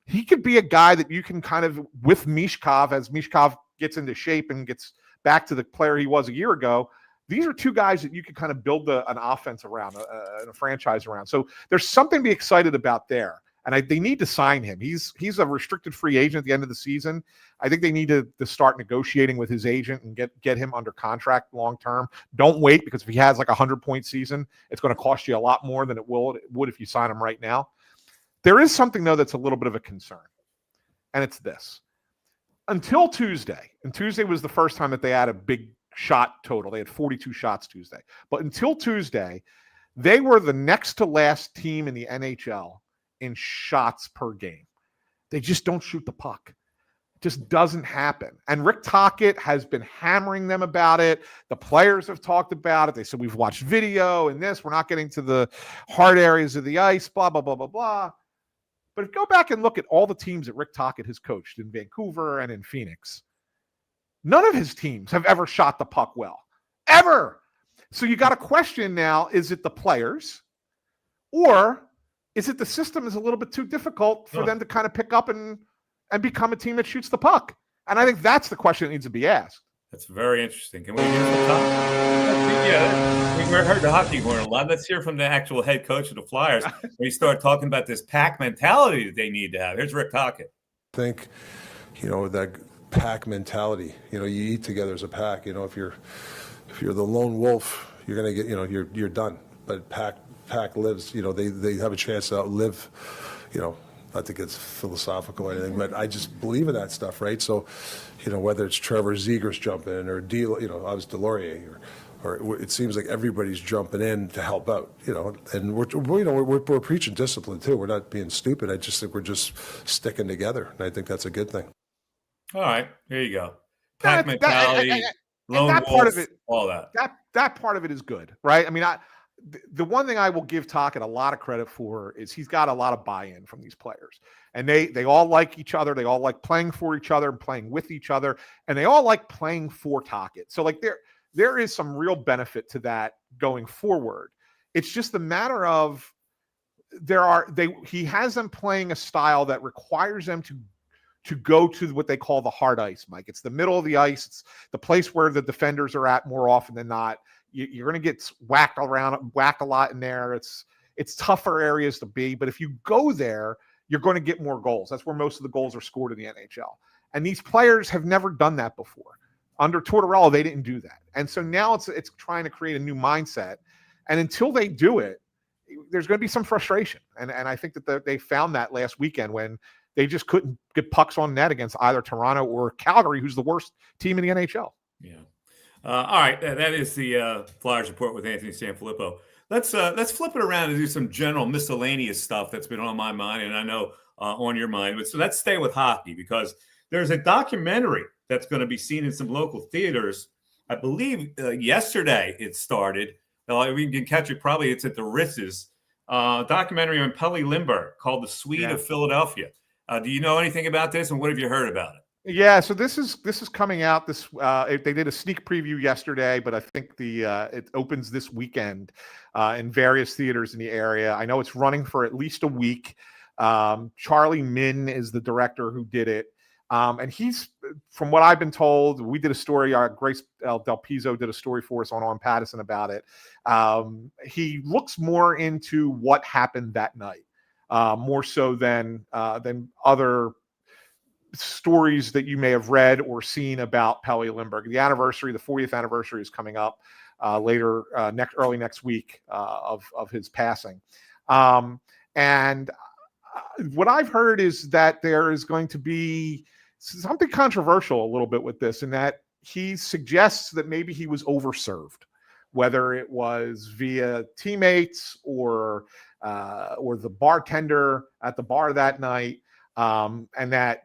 B: He could be a guy that you can kind of, with Mishkov, as Mishkov gets into shape and gets back to the player he was a year ago. These are two guys that you could kind of build an offense around, a franchise around. So there's something to be excited about there. And they need to sign him. He's a restricted free agent at the end of the season. I think they need to start negotiating with his agent and get him under contract long term. Don't wait, because if he has like a 100-point season, it's going to cost you a lot more than it would if you sign him right now. There is something, though, that's a little bit of a concern, and it's this. Until Tuesday, and Tuesday was the first time that they had a big shot total. They had 42 shots Tuesday. But until Tuesday, they were the next to last team in the NHL in shots per game. They just don't shoot the puck. It just doesn't happen. And Rick Tocchet has been hammering them about it. The players have talked about it. They said, we've watched video and this. We're not getting to the hard areas of the ice, blah, blah, blah, blah, blah. But if you go back and look at all the teams that Rick Tocchet has coached in Vancouver and in Phoenix, none of his teams have ever shot the puck well. Ever. So you got a question now, is it the players, or is it the system is a little bit too difficult for them to kind of pick up and become a team that shoots the puck? And I think that's the question that needs to be asked.
A: That's very interesting. Can we hear from Tom? Yeah, we heard the hockey horn a lot. Let's hear from the actual head coach of the Flyers when you start talking about this pack mentality that they need to have. Here's Rick talking.
O: I think, that pack mentality, you eat together as a pack. If you're the lone wolf, you're going to get, you're done. But pack lives, they have a chance to outlive, not to get philosophical or anything, but I just believe in that stuff, right? So, whether it's Trevor Zegers jumping in or I was Delorier, or it seems like everybody's jumping in to help out, and we're preaching discipline too. We're not being stupid. I just think we're just sticking together, and I think that's a good thing.
A: All right, here you go. Pack mentality, lone wolf,
B: part of it,
A: all that.
B: That part of it is good, right? I mean, the one thing I will give Tocchet a lot of credit for is he's got a lot of buy-in from these players, and they all like each other. They all like playing for each other and playing with each other, and they all like playing for Tocchet. So like there is some real benefit to that going forward. It's just the matter of he has them playing a style that requires them to go to what they call the hard ice, Mike. It's the middle of the ice. It's the place where the defenders are at more often than not. You're going to get whacked a lot in there. It's tougher areas to be, but if you go there, you're going to get more goals. That's where most of the goals are scored in the NHL. And these players have never done that before. Under Tortorella, they didn't do that. And so now it's trying to create a new mindset. And until they do it, there's going to be some frustration. And I think that they found that last weekend when they just couldn't get pucks on net against either Toronto or Calgary, who's the worst team in the NHL.
A: Yeah. All right, that is the Flyers Report with Anthony Sanfilippo. Let's flip it around and do some general miscellaneous stuff that's been on my mind, and I know on your mind. But so let's stay with hockey because there's a documentary that's going to be seen in some local theaters. I believe yesterday it started. We can catch it probably. It's at the Ritz's. Documentary on Pelle Lindbergh called "The Swede of Philadelphia." Do you know anything about this, and what have you heard about it?
B: Yeah, so this is coming out. They did a sneak preview yesterday, but I think it opens this weekend in various theaters in the area. I know it's running for at least a week. Charlie Min is the director who did it, and he's, from what I've been told, we did a story. Grace Del Pizzo did a story for us on Pattison about it. He looks more into what happened that night, more so than other stories that you may have read or seen about Pelle Lindbergh. The 40th anniversary is coming up early next week of his passing. And what I've heard is that there is going to be something controversial a little bit with this, in that he suggests that maybe he was overserved, whether it was via teammates or the bartender at the bar that night. And that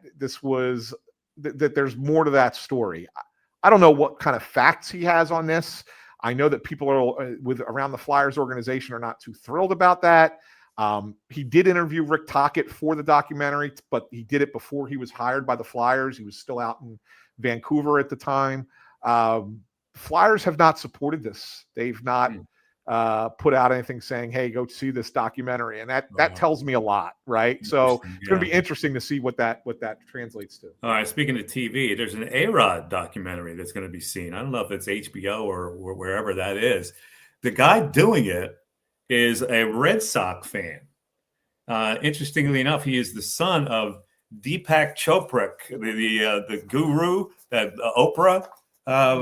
B: that there's more to that story. I don't know what kind of facts he has on this. I know that people around the Flyers organization are not too thrilled about that. He did interview Rick Tocchet for the documentary, but he did it before he was hired by the Flyers. He was still out in Vancouver at the time. Flyers have not supported this. They've not put out anything saying, hey, go see this documentary. And that tells me a lot, right? So it's going to be interesting to see what that translates to.
A: All right, speaking of TV, there's an A-Rod documentary that's going to be seen. I don't know if it's HBO or wherever that is. The guy doing it is a Red Sox fan. Interestingly enough, he is the son of Deepak Chopra, the guru that Oprah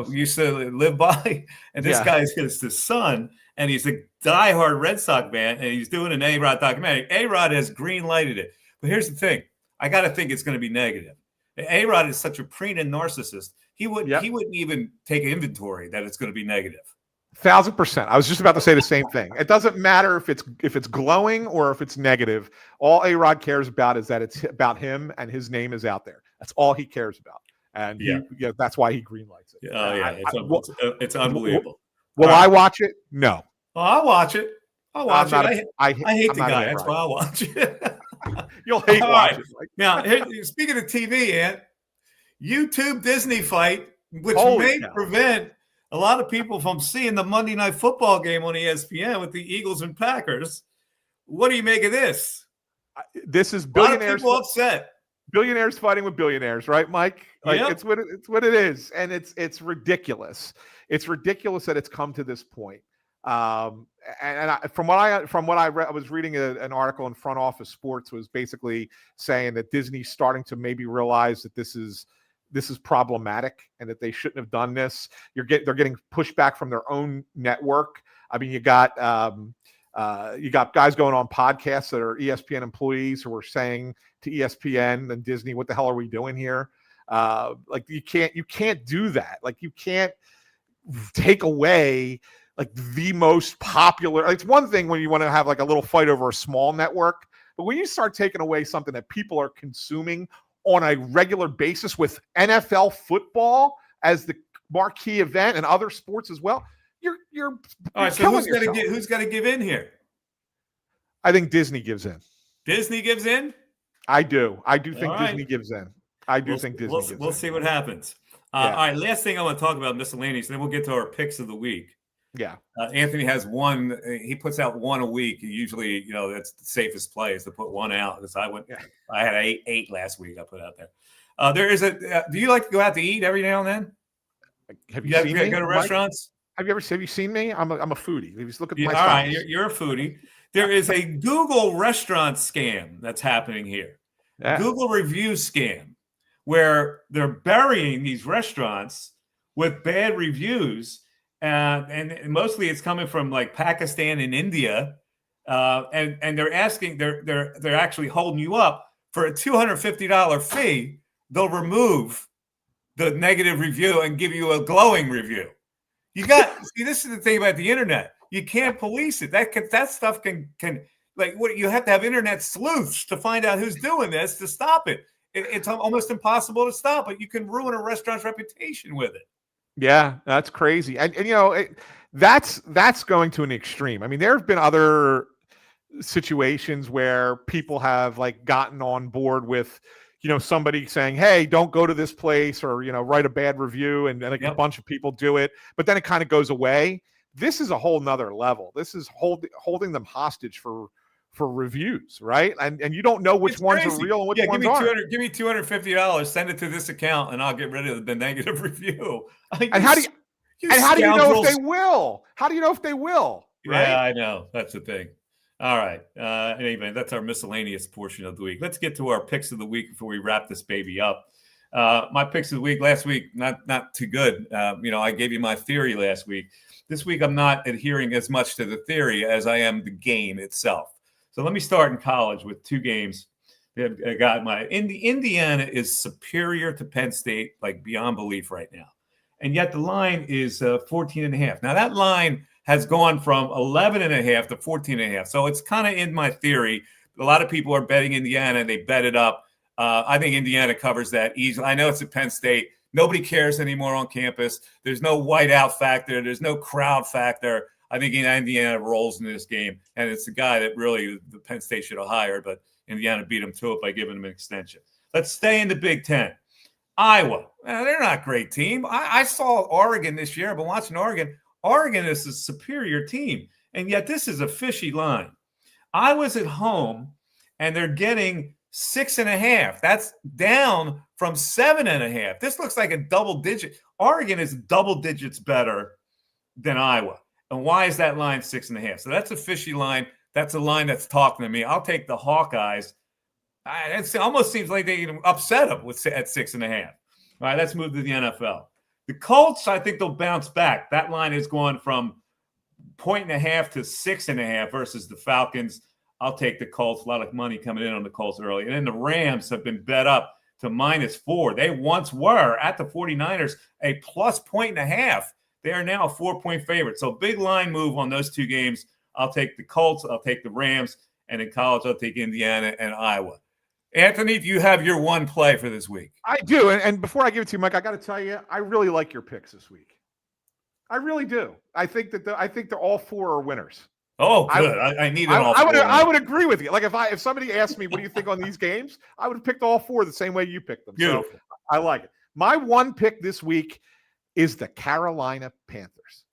A: used to live by. And this guy is the son, and he's a diehard Red Sox fan, and he's doing an A-Rod documentary. A-Rod has green-lighted it. But here's the thing. I got to think it's going to be negative. A-Rod is such a preening narcissist. He wouldn't even take inventory that it's going to be negative.
B: 1,000%. I was just about to say the same thing. It doesn't matter if it's glowing or if it's negative. All A-Rod cares about is that it's about him and his name is out there. That's all he cares about. And that's why he greenlights it.
A: Oh, yeah. It's unbelievable.
B: Will I watch it? No.
A: Oh, I'll watch it. I hate the guy. That's why I'll watch it.
B: You'll hate watching it.
A: Right. Now, speaking of TV, Ant, YouTube Disney fight, which may prevent a lot of people from seeing the Monday Night Football game on ESPN with the Eagles and Packers. What do you make of this?
B: This is billionaires.
A: A lot of people upset.
B: billionaires fighting with billionaires, right, Mike? Like
A: Yep.
B: it's what it is, and it's ridiculous. It's ridiculous that it's come to this point. From what I read, I was reading an article in Front Office Sports was basically saying that Disney's starting to maybe realize that this is problematic and that they shouldn't have done this. They're getting pushback from their own network. I mean, you got guys going on podcasts that are ESPN employees who are saying to ESPN and Disney, "What the hell are we doing here?" Like you can't do that. Like you can't take away like the most popular. It's one thing when you want to have like a little fight over a small network, but when you start taking away something that people are consuming on a regular basis with NFL football as the marquee event and other sports as well, you're
A: all right. So who's got to give in here?
B: I think Disney gives in.
A: Disney gives in?
B: I do think
A: right.
B: Disney gives in. I do think Disney gives in.
A: We'll see what happens.
B: Yeah.
A: All right, last thing I want to talk about miscellaneous, then we'll get to our picks of the week.
B: Yeah.
A: Anthony has one. He puts out one a week. Usually, that's the safest play is to put one out. Because I had eight last week I put out there. There is do you like to go out to eat every now and then?
B: Have you seen me?
A: Go to restaurants?
B: Have you seen me? I'm a foodie. If you look at my
A: all right, you're a foodie. There is a Google restaurant scam that's happening here.
B: Yeah.
A: Google review scam, where they're burying these restaurants with bad reviews, and mostly it's coming from like Pakistan and India, and they're asking, they're actually holding you up for a $250 fee. They'll remove the negative review and give you a glowing review. See, this is the thing about the internet. You can't police it. That stuff can you have to have internet sleuths to find out who's doing this to stop it. It's almost impossible to stop, but you can ruin a restaurant's reputation with it.
B: Yeah, that's crazy. And that's going to an extreme. I mean, there have been other situations where people have like gotten on board with, somebody saying, "Hey, don't go to this place," or, write a bad review, and like a bunch of people do it, but then it kind of goes away. This is a whole nother level. This is holding them hostage for reviews, right? And you don't know which ones are real and which ones aren't.
A: Give me $250. Send it to this account, and I'll get rid of the negative review.
B: And how do you know if they will? How do you know if they will? Right?
A: Yeah, I know. That's the thing. All right. Anyway, that's our miscellaneous portion of the week. Let's get to our picks of the week before we wrap this baby up. My picks of the week last week, not too good. I gave you my theory last week. This week, I'm not adhering as much to the theory as I am the game itself. So let me start in college with two games. I got Indiana is superior to Penn State, like beyond belief right now. And yet the line is 14.5. Now that line has gone from 11.5 to 14.5. So it's kind of in my theory. A lot of people are betting Indiana. They bet it up. I think Indiana covers that easily. I know it's at Penn State. Nobody cares anymore on campus. There's no whiteout factor. There's no crowd factor. I think Indiana rolls in this game, and it's the guy that really the Penn State should have hired, but Indiana beat him to it by giving him an extension. Let's stay in the Big Ten. Iowa, they're not a great team. I saw Oregon this year. I've been watching Oregon. Oregon is a superior team, and yet this is a fishy line. Iowa's at home, and they're getting 6.5. That's down from 7.5. This looks like a double digit. Oregon is double digits better than Iowa. And why is that line 6.5? So that's a fishy line. That's a line that's talking to me. I'll take the Hawkeyes. It almost seems like they upset them at 6.5. All right, let's move to the NFL. The Colts, I think they'll bounce back. That line is going from 1.5 to 6.5 versus the Falcons. I'll take the Colts. A lot of money coming in on the Colts early. And then the Rams have been bet up to -4. They once were at the 49ers a plus 1.5. They are now a 4-point favorite. So big line move on those two games. I'll take the Colts. I'll take the Rams. And in college, I'll take Indiana and Iowa. Anthony, do you have your one play for this week?
B: I do. And before I give it to you, Mike, I got to tell you, I really like your picks this week. I really do. I think they're all four are winners.
A: Oh, good. I need it all four.
B: I would agree with you. Like if somebody asked me, what do you think on these games? I would have picked all four the same way you picked them.
A: Beautiful.
B: So I like it. My one pick this week is the Carolina Panthers.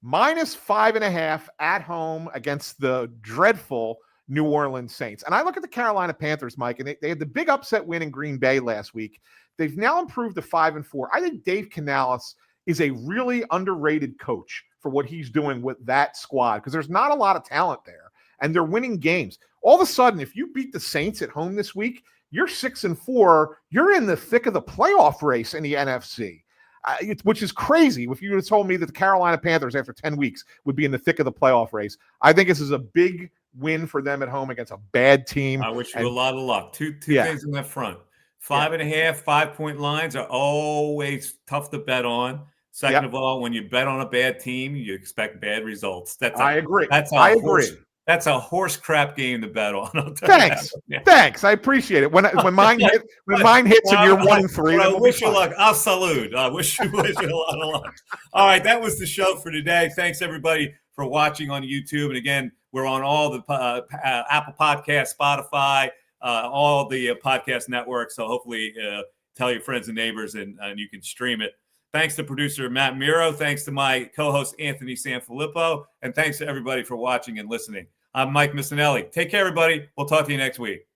B: -5.5 at home against the dreadful New Orleans Saints. And I look at the Carolina Panthers, Mike, and they had the big upset win in Green Bay last week. They've now improved to 5-4. I think Dave Canales is a really underrated coach for what he's doing with that squad because there's not a lot of talent there, and they're winning games. All of a sudden, if you beat the Saints at home this week, you're 6-4. You're in the thick of the playoff race in the NFC, which is crazy. If you would have told me that the Carolina Panthers after 10 weeks would be in the thick of the playoff race, I think this is a big win for them at home against a bad team.
A: I wish you a lot of luck. Two things in that front. 5.5, 5-point lines are always tough to bet on. Second of all, when you bet on a bad team, you expect bad results.
B: I agree.
A: I agree. That's a horse crap game to bet on.
B: Thanks. Thanks. I appreciate it. When mine hits and you're 1-3.
A: I wish you luck. I'll salute. I wish you a lot of luck. All right. That was the show for today. Thanks, everybody, for watching on YouTube. And again, we're on all the Apple Podcasts, Spotify, all the podcast networks. So hopefully tell your friends and neighbors and you can stream it. Thanks to producer Matt Miro. Thanks to my co-host Anthony Sanfilippo. And thanks to everybody for watching and listening. I'm Mike Missinelli. Take care, everybody. We'll talk to you next week.